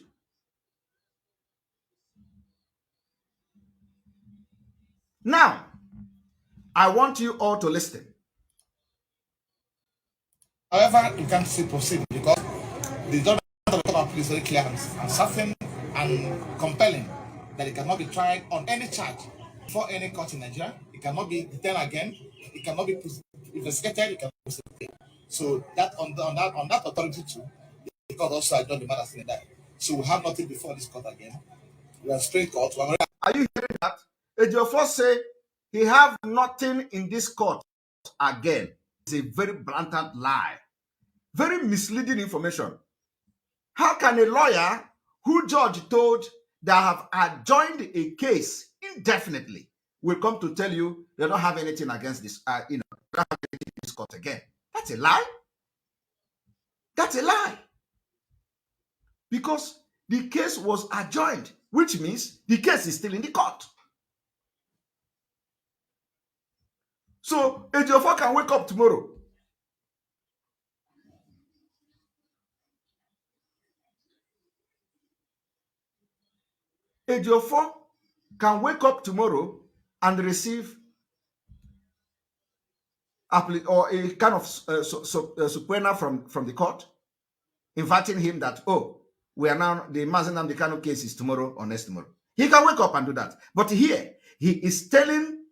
Now, I want you all to listen. However, you can't still proceed because the judgment of the court is very clear and certain and compelling that it cannot be tried on any charge for any court in Nigeria. It cannot be detained again. It cannot be investigated. It cannot be prosecuted. So that on that authority too, the court also adjourned the matter saying that. So we have nothing before this court again. We are straight court. Are you hearing that? Ejiofor say he have nothing in this court again. It's a very blatant lie. Very misleading information. How can a lawyer who judge told that have adjourned a case indefinitely will come to tell you they don't have anything against this, don't have anything in this court again? That's a lie. That's a lie. Because the case was adjourned, which means the case is still in the court. So Ejiofor can wake up tomorrow. Ejiofor can wake up tomorrow and receive or a kind of subpoena from the court, inviting him that, oh, we are now, the Mazi Nnamdi Kanu case is tomorrow or next tomorrow. He can wake up and do that. But here, he is telling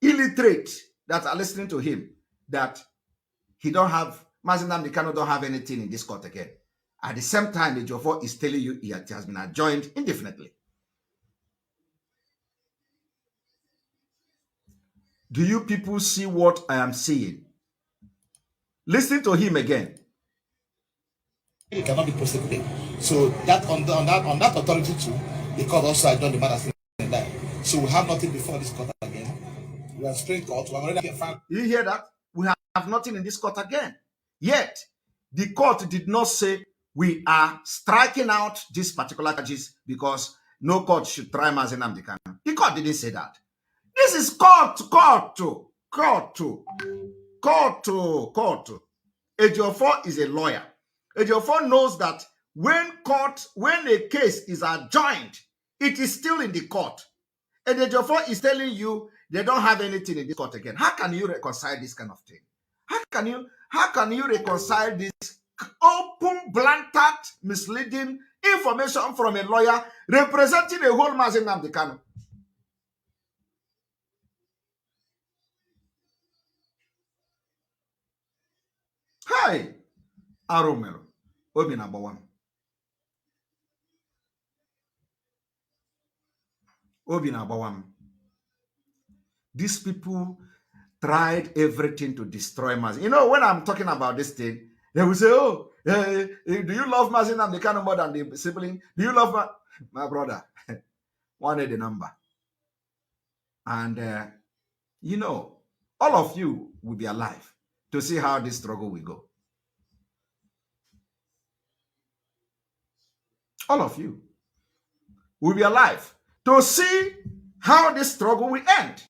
illiterate that are listening to him that he don't have, Mazi Nnamdi Kanu don't have anything in this court again. At the same time, Ejiofor is telling you it has been adjourned indefinitely. Do you people see what I am seeing? Listen to him again. It cannot be prosecuted. So that on that authority too, the court also adjourned the matter and that. So we have nothing before this court again. We are Supreme Court. We have already filed. You hear that? We have nothing in this court again. Yet, the court did not say we are striking out these particular charges because no court should try Mazi Nnamdi Kanu. The court didn't say that. This is court. Ejiofor is a lawyer. Ejiofor knows that when a case is adjourned, it is still in the court. And Ejiofor is telling you they don't have anything in this court again. How can you reconcile this kind of thing? How can you reconcile this open, blatant, misleading information from a lawyer representing a whole Mazi Nnamdi Kanu? Hi, Aromero, Obi na-agbawa m. Obi na-agbawa m. These people tried everything to destroy Mazi. You know, when I'm talking about this thing, they will say, oh, do you love Mazi Nnamdi Kanu more than the sibling? Do you love my brother? One the number. And, you know, all of you will be alive to see how this struggle will go. All of you will be alive to see how this struggle will end.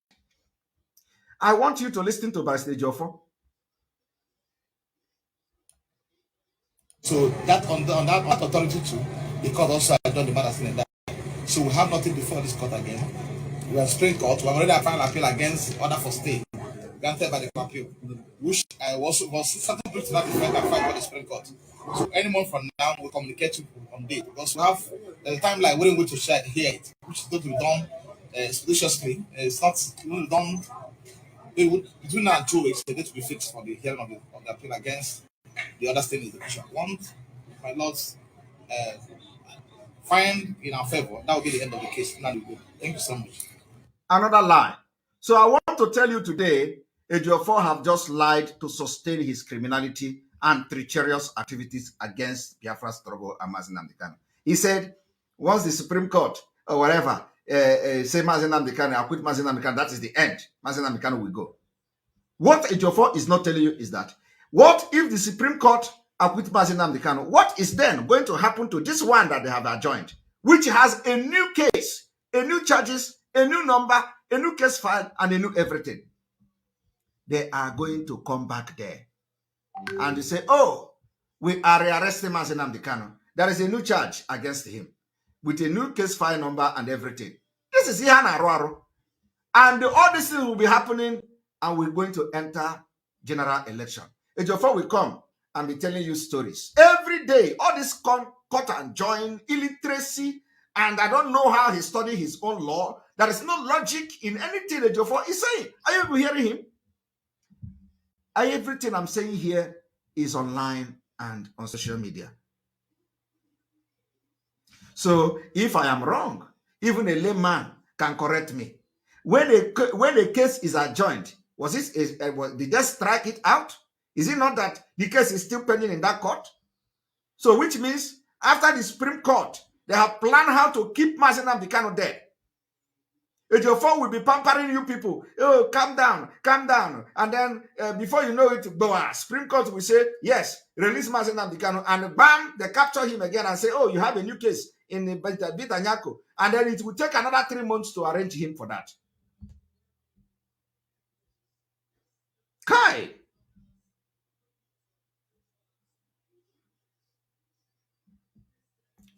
I want you to listen to Barrister Ejiofor. So that on that authority too, the court also adjourned the matter and that. So we have nothing before this court again. We are Supreme Court. We have already filed appeal against order for stay granted by the appeal, which I was something to that effect and filed by the Supreme Court. So any month from now, we'll communicate on date because we have the timeline waiting to hear it, which is going to be done expeditiously. It's not done. Between now and 2 weeks, they're going to be fixed for the hearing of the appeal against the other state institution. Once my lords find in our favor, that will be the end of the case. Now we go. Thank you so much. Another lie. So I want to tell you today, Ejiofor have just lied to sustain his criminality and treacherous activities against Biafra struggle and Mazi Nnamdi Kanu. He said, once the Supreme Court or whatever say Mazi Nnamdi Kanu, acquit Mazi Nnamdi Kanu, that is the end. Mazi Nnamdi Kanu will go. What Ejiofor is not telling you is that, what if the Supreme Court acquit Mazi Nnamdi Kanu? What is then going to happen to this one that they have adjourned, which has a new case, a new charges, a new number, a new case file, and a new everything? They are going to come back there and they say, oh, we are rearresting Mazi Nnamdi Kanu. There is a new charge against him with a new case file number and everything. This is Ihana Aruaru. And all these things will be happening, and we're going to enter general election. Ejiofor will come and be telling you stories every day. All this cut and join, illiteracy, and I don't know how he studied his own law. There is no logic in anything Ejiofor is saying. Are you hearing him? Everything I'm saying here is online and on social media. So if I am wrong, even a layman can correct me. When a case is adjourned, did they strike it out? Is it not that the case is still pending in that court? So which means after the Supreme Court, they have planned how to keep Mazi Nnamdi Kanu there. Ejiofor will be pampering you people. Oh, calm down. And then before you know it, Supreme Court will say, yes, release Mazi Nnamdi Kanu. And bam, they capture him again and say, oh, you have a new case in Bitanyako. And then it will take another 3 months to arrange him for that. Kai.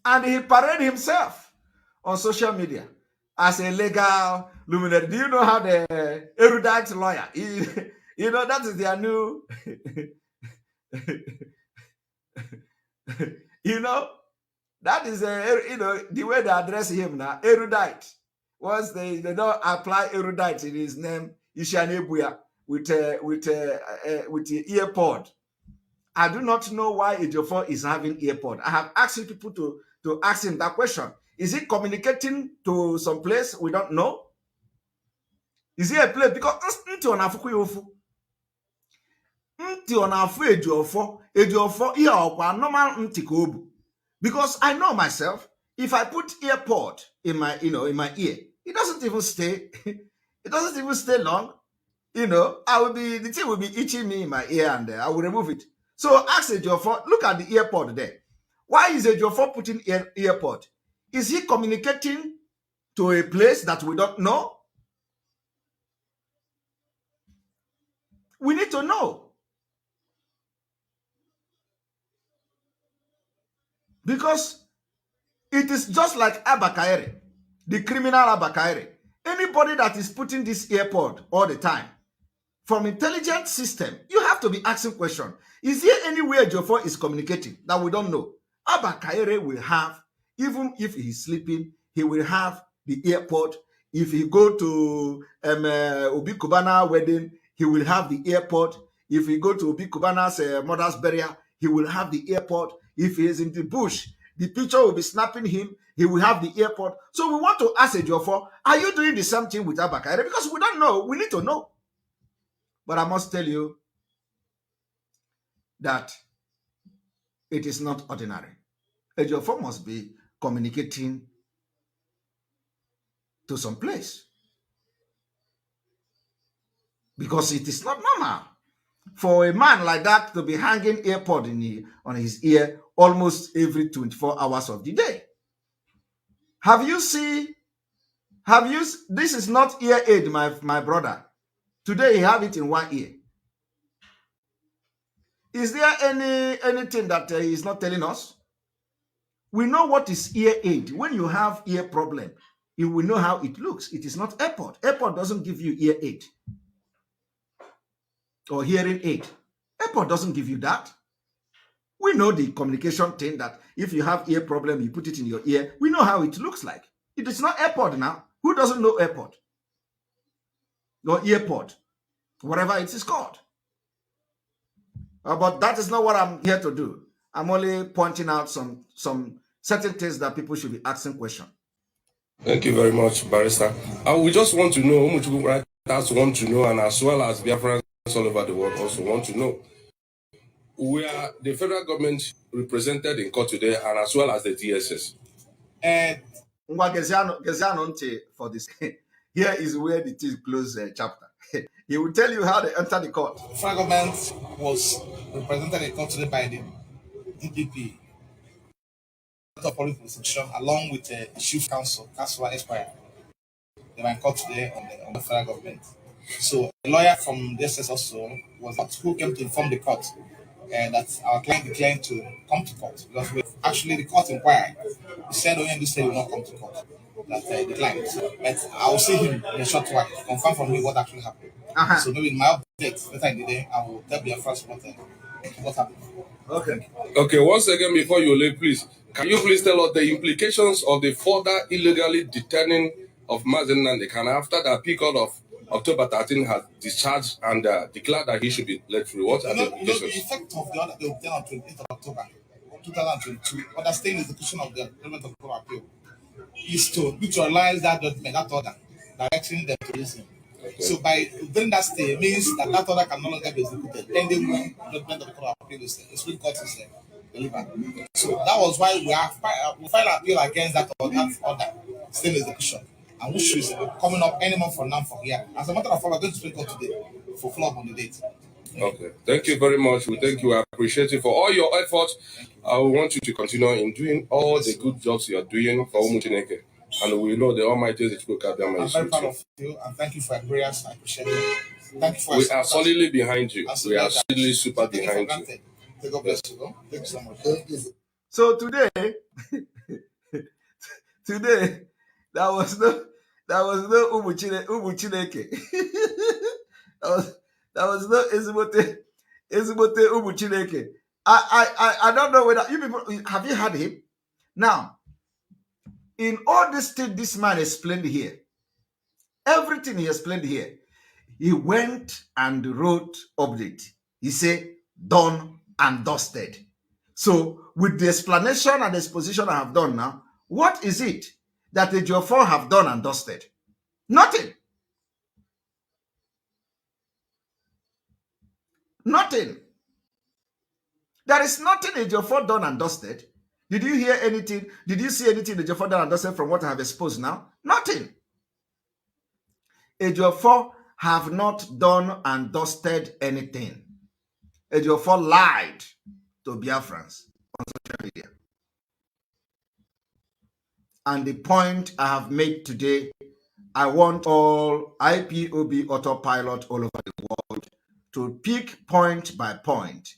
And he paraded himself on social media as a legal luminary. Do you know how the erudite lawyer, you know, that is their new, you know, that is, you know, the way they address him now, erudite. Once they don't apply erudite in his name, Ishanebuya with the ear pod. I do not know why Ejiofor is having earpod. I have asked people to ask him that question. Is he communicating to some place we don't know? Is he a place? Because ntị ọ na-afụ Ejiofor ihe ọkwa normal ntị ka o bu. Because I know myself, if I put earpod in my ear, it doesn't even stay. It doesn't even stay long. The thing will be itching me in my ear, and I will remove it. So ask Ejiofor, look at the earpod there. Why is Ejiofor putting earpod? Is he communicating to a place that we don't know? We need to know. Because it is just like Abakaire, the criminal Abakaire. Anybody that is putting this earpod all the time, from intelligent system, you have to be asking questions. Is there anywhere Ejiofor is communicating that we don't know? Abakaire will have, even if he's sleeping, he will have the earpod. If he go to Obi Kubana wedding, he will have the earpod. If he go to Obi Kubana's mother's burial, he will have the earpod. If he is in the bush, the picture will be snapping him. He will have the earpod. So we want to ask Ejiofor, are you doing the same thing with Abakaire? Because we don't know. We need to know. But I must tell you that it is not ordinary. Ejiofor must be communicating to some place. Because it is not normal for a man like that to be hanging earpod on his ear almost every 24 hours of the day. This is not ear aid, my brother. Today he have it in one ear. Is there anything that he is not telling us? We know what is ear aid. When you have ear problem, you will know how it looks. It is not AirPod. AirPod doesn't give you ear aid or hearing aid. AirPod doesn't give you that. We know the communication thing that if you have ear problem, you put it in your ear. We know how it looks like. It is not AirPod now. Who doesn't know AirPod? Or EarPod, whatever it is called. But that is not what I'm here to do. I'm only pointing out some certain things that people should be asking questions. Thank you very much, Barrister. We just want to know, how much people writers want to know, and as well as Biafrans all over the world also want to know. We are the federal government represented in court today, and as well as the DSS. For this, here is where the thing close chapter. He will tell you how they enter the court. The federal government was represented in court today by the DPP, of Public Prosecution, along with the Chief Counsel, Kaswa Ekpa. They were in court today on the federal government. So a lawyer from the SS also was not who came to inform the court that our client declined to come to court because actually the court inquired. He said OND said he will not come to court. That declined. But I will see him in a short while to confirm from me what actually happened. So maybe in my update later in the day, I will tell you first what happened. Okay, once again, before you leave, please, can you please tell us the implications of the further illegally detaining of Mazen Nandekan after the peacock of October 13 has discharged and declared that he should be let free? What are the implications? The effect of the order they obtained on 28th of October 2022, understanding the execution of the Parliament of Court of Appeal, is to neutralize that judgment, that order, directing them to listen. Okay. So by doing that stay means that order can no longer be executed. Then the judgment of the Court of Appeal is the Supreme Court is delivered. So that was why we filed appeal against that order, stay execution. And which is coming up any month from now from here. As a matter of fact, we're going to speak up today for follow up on the date. Okay. Thank you very much. We thank you. I appreciate it for all your efforts. I want you to continue in doing all the good jobs you are doing for Umuchineke. And we know the Almighty is the I'm very proud of you and thank you for your prayers. I appreciate it. Thank you for We are solidly behind you. We are solidly super behind you. God bless you. Thank you so much. So today, there was no Umuchineke. There was no Ezimote Umuchineke. I don't know whether you people have you heard him? Now, in all this thing this man explained here, everything he explained here, he went and wrote update. He said, done and dusted. So with the explanation and exposition I have done now, what is it that Ejiofor have done and dusted? Nothing. Nothing. There is nothing Ejiofor done and dusted. Did you hear anything? Did you see anything Ejiofor done and dusted from what I have exposed now? Nothing. Ejiofor have not done and dusted anything. Ejiofor lied to Biafrans on social media. And the point I have made today, I want all IPOB autopilot all over the world to pick point by point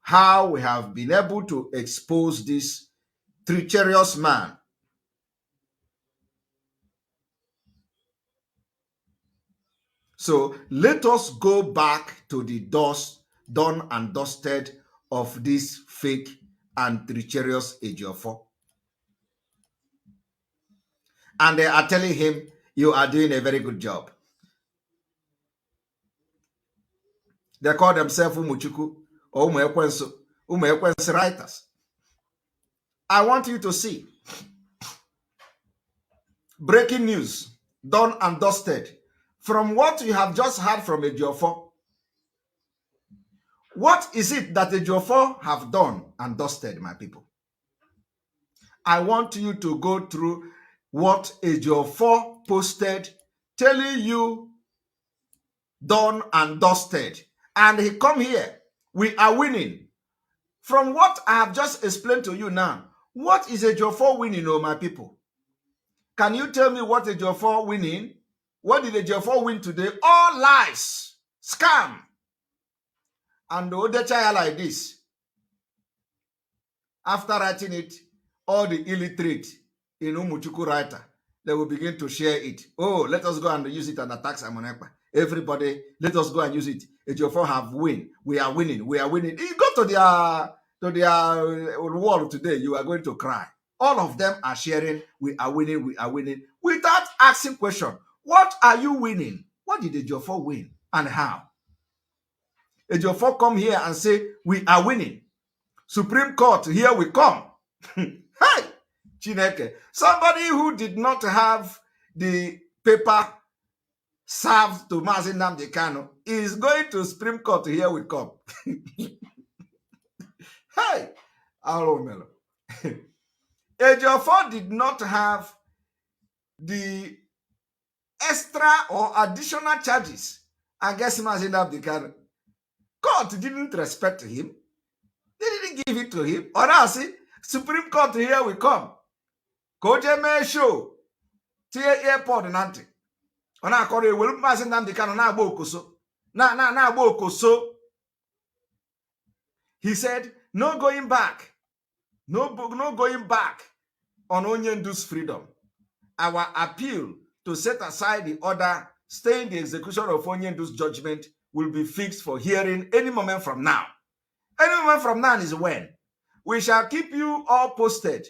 how we have been able to expose this treacherous man. So let us go back to the dust done and dusted of this fake and treacherous Ejiofor. And they are telling him, you are doing a very good job. They call themselves Umuchuku or Umekwensu writers. I want you to see breaking news, done and dusted. From what you have just heard from Ejiofor, what is it that Ejiofor have done and dusted, my people? I want you to go through what Ejiofor posted, telling you done and dusted. And he come here, we are winning. From what I have just explained to you now, what is Ejiofor winning, oh my people? Can you tell me what Ejiofor winning? What did Ejiofor win today? All lies, scam. And the other child like this, after writing it, all the illiterate in Umuchuku writer, they will begin to share it. Oh, let us go and use it and attack Simon Ekpa. Everybody, let us go and use it. Ejiofor have win. We are winning. We are winning. You go to their wall today, you are going to cry. All of them are sharing, we are winning, without asking question. What are you winning? What did Ejiofor win and how? Ejiofor come here and say, we are winning. Supreme Court, here we come. Hey, Chineke. Somebody who did not have the paper served to Mazi Nnamdi Kanu is going to Supreme Court, here we come. Hey, Alomelo. Ejiofor did not have the extra or additional charges against Mazi Nnamdi Kanu. Court didn't respect him. They didn't give it to him. Or else, Supreme Court, here we come. Koje me show. Tie airport nanti. Ona akore welu Mazi Nnamdi Kanu na agba okoso. Na agba okoso. He said, no going back. No going back on Onyendu's freedom. Our appeal to set aside the order staying the execution of Onyendu's judgment will be fixed for hearing any moment from now. Any moment from now is when? We shall keep you all posted.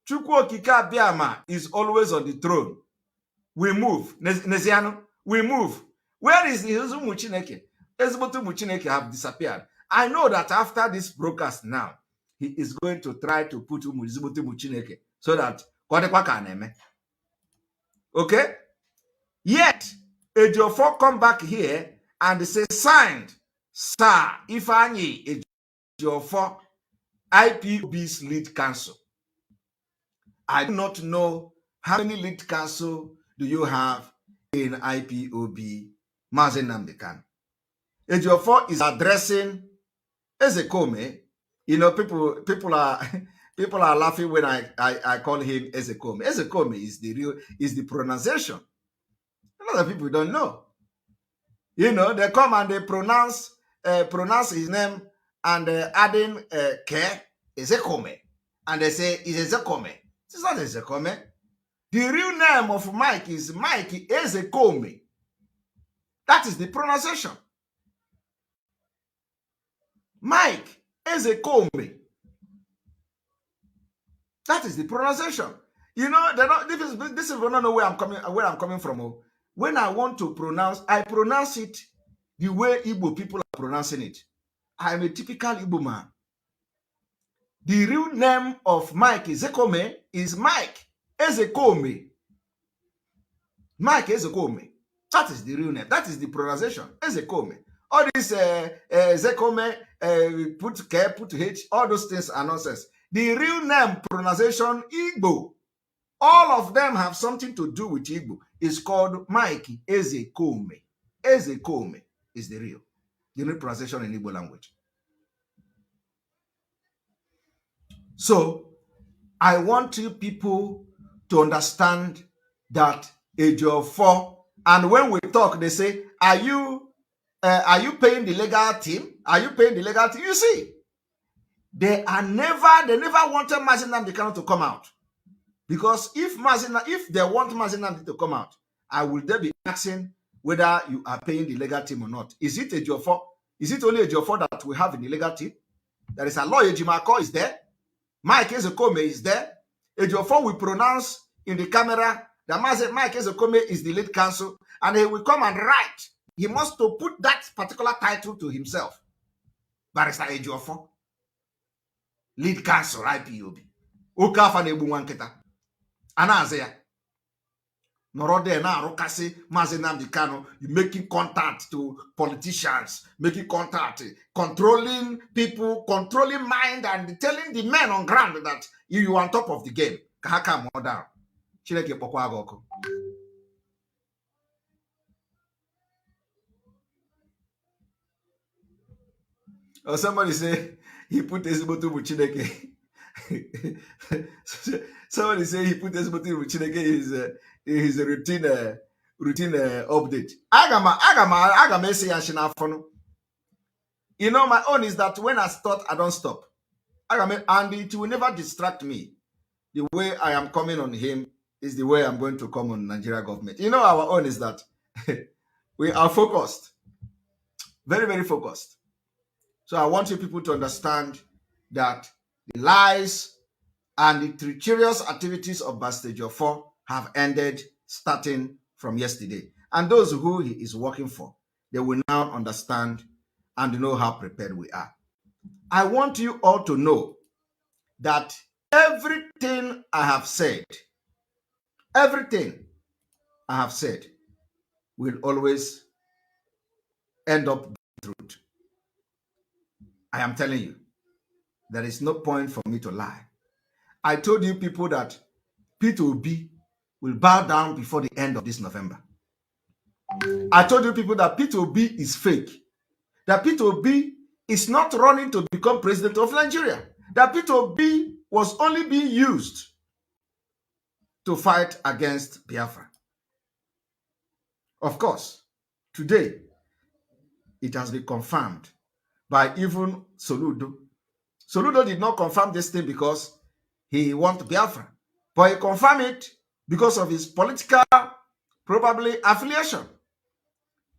Chukwu Okike Abiama is always on the throne. We move. Neziano, we move. Where is the Ezumu Chineke? Ezebotu Muchineke have disappeared. I know that after this broadcast now, he is going to try to put Ezebotu Muchineke so that okay? Yet, Ejiofor come back here and say, signed, Sir Ifeanyi Ejiofor, IPOB's lead counsel. I do not know how many lead counsel do you have in IPOB, Mazi Nnamdi Kanu. Ejiofor is addressing Ezekome. You know, people are laughing when I call him Ezekome. Ezekome is the pronunciation. A lot of people don't know. You know, they come and they pronounce his name and adding Ke, Ezekome. And they say, it's Ezekome. It's not Ezekome. The real name of Mike is Mike Ezekome. That is the pronunciation. Mike Ezekome. That is the pronunciation. You know, this is don't know where I'm coming from. When I want to pronounce, I pronounce it the way Igbo people are pronouncing it. I'm a typical Igbo man. The real name of Mike Ezekome is Mike Ezekome. Mike Ezekome. That is the real name. That is the pronunciation. Ezekome. All this Ezekome, put K, put H, all those things are nonsense. The real name pronunciation, Igbo. All of them have something to do with Igbo. It's called Mike Ezekome. Ezekome is the real pronunciation in Igbo language. So I want you people to understand that Ejiofor, and when we talk, they say, are you paying the legal team? Are you paying the legal team? You see, they never wanted Mazi Nnamdi Kanu to come out. Because if they want Mazi Nnamdi to come out, I will then be asking whether you are paying the legal team or not. Is it Ejiofor? Is it only Ejiofor that we have in the legal team? There is a lawyer, Ejimako is there. Mike Ezekome is there. Ejiofor will pronounce in the camera that Mike Ezekome is the lead counsel, and he will come and write. He must to put that particular title to himself. Barrister Ejiofor, lead counsel, IPOB. Okafa na-egbu nwa nkịta. Anaze ya. Nọrọ there na arụkasị Mazi Nnamdi Kanu, making contact to politicians, making contact, controlling people, controlling mind, and telling the men on ground that you are on top of the game. Ka ha ka mụọ down. Chineke kpọkwa gị ọkụ. Or somebody say he put ezigbote ụmụ Chineke. Somebody say he put ezigbote ụmụ Chineke his routine update. Aga m ese ya nshi n'afọ. You know, my own is that when I start, I don't stop. And it will never distract me. The way I am coming on him is the way I'm going to come on Nigeria government. You know, our own is that we are focused. Very, very focused. So I want you people to understand that the lies and the treacherous activities of Barrister Ejiofor have ended starting from yesterday. And those who he is working for, they will now understand and know how prepared we are. I want you all to know that everything I have said will always end up being truth. I am telling you, there is no point for me to lie. I told you people that P2B will bow down before the end of this November. I told you people that P2B is fake. That P2B is not running to become president of Nigeria. That P2B was only being used to fight against Biafra. Of course, today, it has been confirmed by even Soludo. Soludo did not confirm this thing because he wants Biafra, but he confirmed it because of his political, probably, affiliation.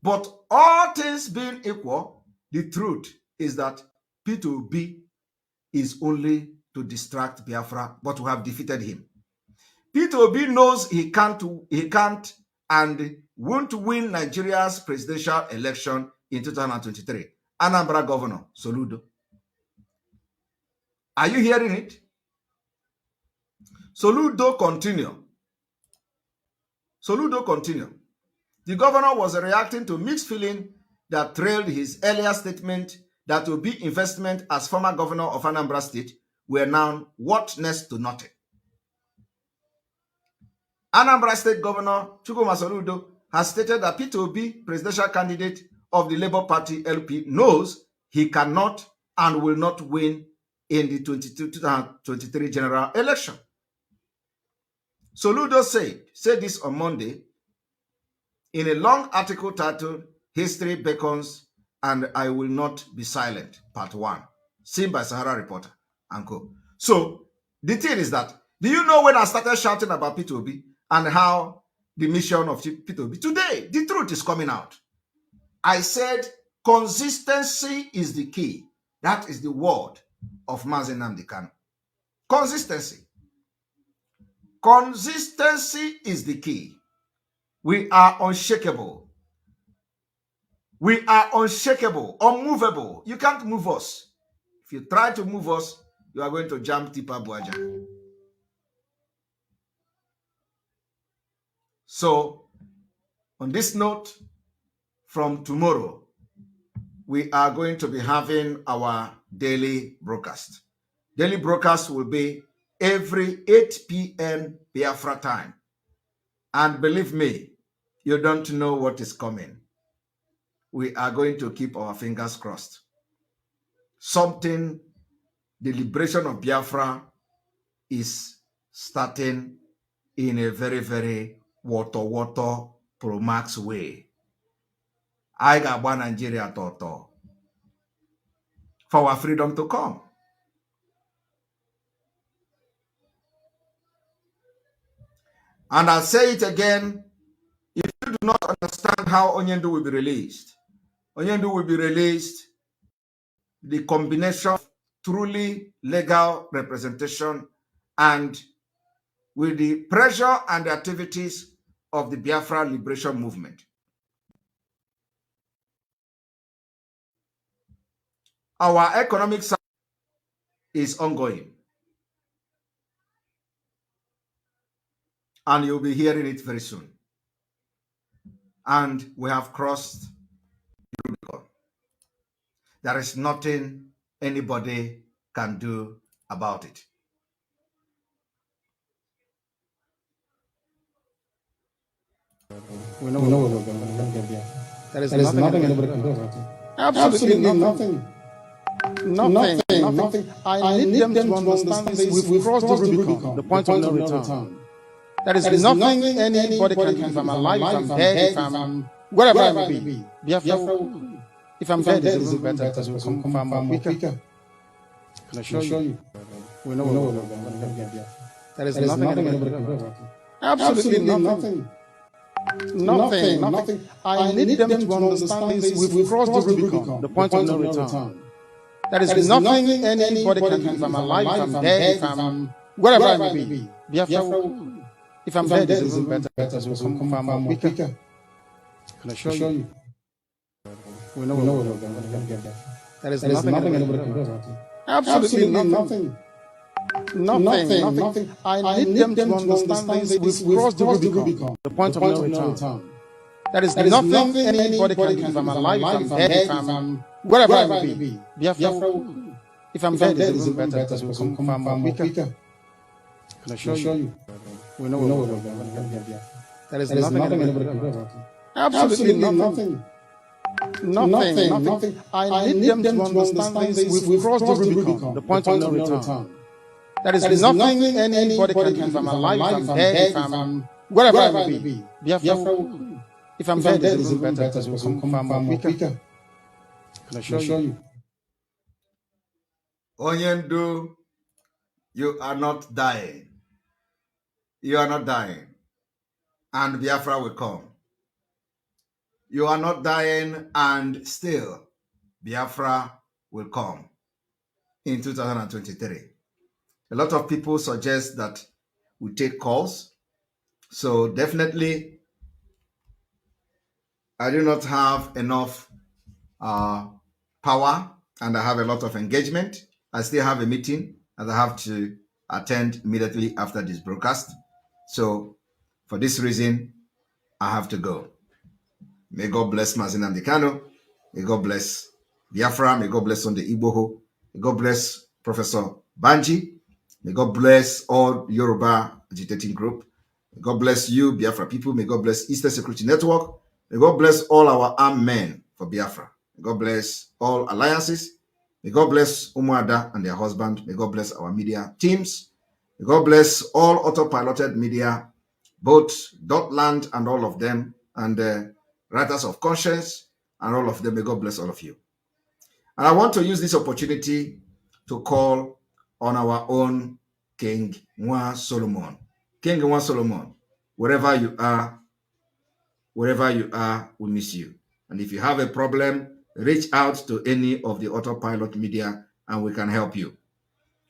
But all things being equal, the truth is that P2B is only to distract Biafra, but we have defeated him. P2B knows he can't and won't win Nigeria's presidential election in 2023. Anambra Governor Soludo. Are you hearing it? Soludo continue. The governor was reacting to mixed feeling that trailed his earlier statement that will be investment as former governor of Anambra State were now what next to nothing. Anambra State Governor Chukwuma Soludo has stated that P2B, presidential candidate of the Labour Party LP, knows he cannot and will not win in the 2023 general election. Soludo said this on Monday in a long article titled History Beckons and I Will Not Be Silent, Part 1, seen by Sahara Reporter and Co. So, the thing is that, do you know when I started shouting about P2B and how the mission of P2B? Today, the truth is coming out. I said consistency is the key. That is the word of Mazi Nnamdi Kanu. Consistency. Consistency is the key. We are unshakable. We are unshakable, unmovable. You can't move us. If you try to move us, you are going to jam Tipa Buaja. So, on this note, from tomorrow, we are going to be having our daily broadcast. Daily broadcast will be every 8 p.m. Biafra time. And believe me, you don't know what is coming. We are going to keep our fingers crossed. Something, the liberation of Biafra is starting in a very, very water pro-max way. I got one Nigeria toto for our freedom to come. And I'll say it again, if you do not understand how Onyendu will be released, Onyendu will be released the combination of truly legal representation and with the pressure and the activities of the Biafra Liberation Movement. Our economic side is ongoing. And you'll be hearing it very soon. And we have crossed the Rubicon. There is nothing anybody can do about it. We know what we're going to get there. There is nothing anybody can do about it. Absolutely nothing. Nothing. I need them to understand this. We've crossed the Rubicon, the point of no return. There is nothing anybody can do. If I'm alive, if I'm dead, if I'm wherever I may be. If I'm dead, it's even better because we'll come far more quicker. Can I show you? We know what we're going to get there. There is nothing anybody can do about it. Absolutely nothing. Nothing. I need them to understand this. We've crossed the Rubicon, the point of no return. There is nothing anybody can do. If I'm alive, if I'm dead, if I'm wherever I may be. If I'm dead, it's even better because we'll come far more quicker. Can I show you? We know what we're going to get there. There is nothing anybody can do about it. Absolutely nothing. I need them to understand this. We've crossed the Rubicon, the point of no return. There is nothing anybody can do. If I'm alive, if I'm dead, if I'm wherever I may be. If I'm dead, it's even better because we'll come far more quicker. Can I show you? We know what we're going to get there. There is nothing anybody can do about it. Absolutely nothing. I need them to understand this. We've crossed the Rubicon, the point of no return. There is nothing anybody can do. If I'm alive, if I'm dead, if I'm wherever I may be. If I'm dead, it's even better because we'll come far more quicker. Can I show you? Onyendu, you are not dying. You are not dying. And Biafra will come. You are not dying, and still Biafra will come in 2023. A lot of people suggest that we take calls. So definitely, I do not have enough power, and I have a lot of engagement. I still have a meeting that I have to attend immediately after this broadcast. So for this reason, I have to go. May God bless Mazin and Dekano. May God bless Biafra. May God bless Sunday Igboho. May God bless Professor Banji. May God bless all Yoruba agitating group. May God bless you, Biafra people. May God bless Eastern Security Network. May God bless all our armed men for Biafra. May God bless all alliances. May God bless Umuada and their husband. May God bless our media teams. May God bless all autopiloted media, both Dotland and all of them, and Writers of Conscience and all of them. May God bless all of you. And I want to use this opportunity to call on our own King Nwa Solomon. King Nwa Solomon, wherever you are, we miss you. And if you have a problem, reach out to any of the autopilot media and we can help you.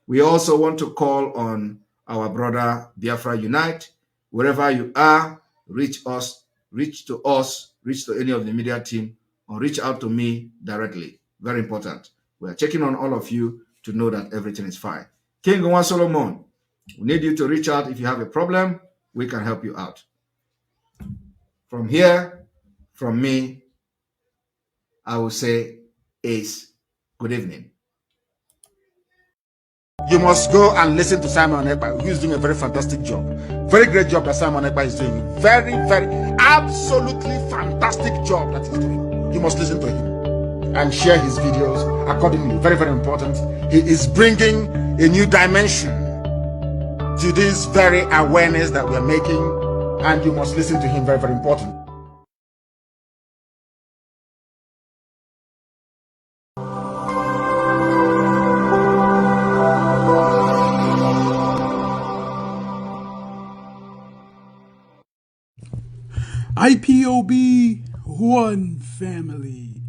We also want to call on our brother Biafra Unite. Wherever you are, reach to any of the media team. or reach out to me directly. Very important. We are checking on all of you to know that everything is fine. King Gowon Solomon, we need you to reach out if you have a problem. We can help you out. From here, from me, I will say is good evening. You must go and listen to Simon Ekpa, who is doing a very fantastic job. Very great job that Simon Ekpa is doing. Very, very, absolutely fantastic job that he's doing. You must listen to him and share his videos accordingly. Very, very important. He is bringing a new dimension to this very awareness that we're making, and you must listen to him. Very, very important. IPOB, one family.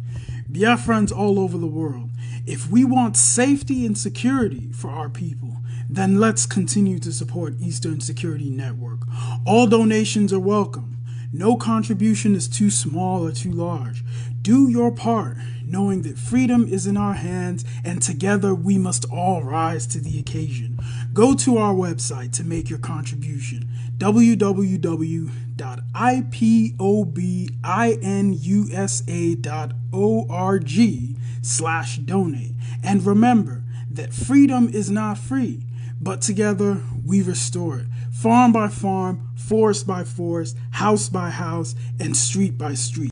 Biafrans all over the world. If we want safety and security for our people, then let's continue to support Eastern Security Network. All donations are welcome. No contribution is too small or too large. Do your part, knowing that freedom is in our hands, and together we must all rise to the occasion. Go to our website to make your contribution, www.ipobinUSA.org/donate. And remember that freedom is not free, but together we restore it. Farm by farm, forest by forest, house by house, and street by street.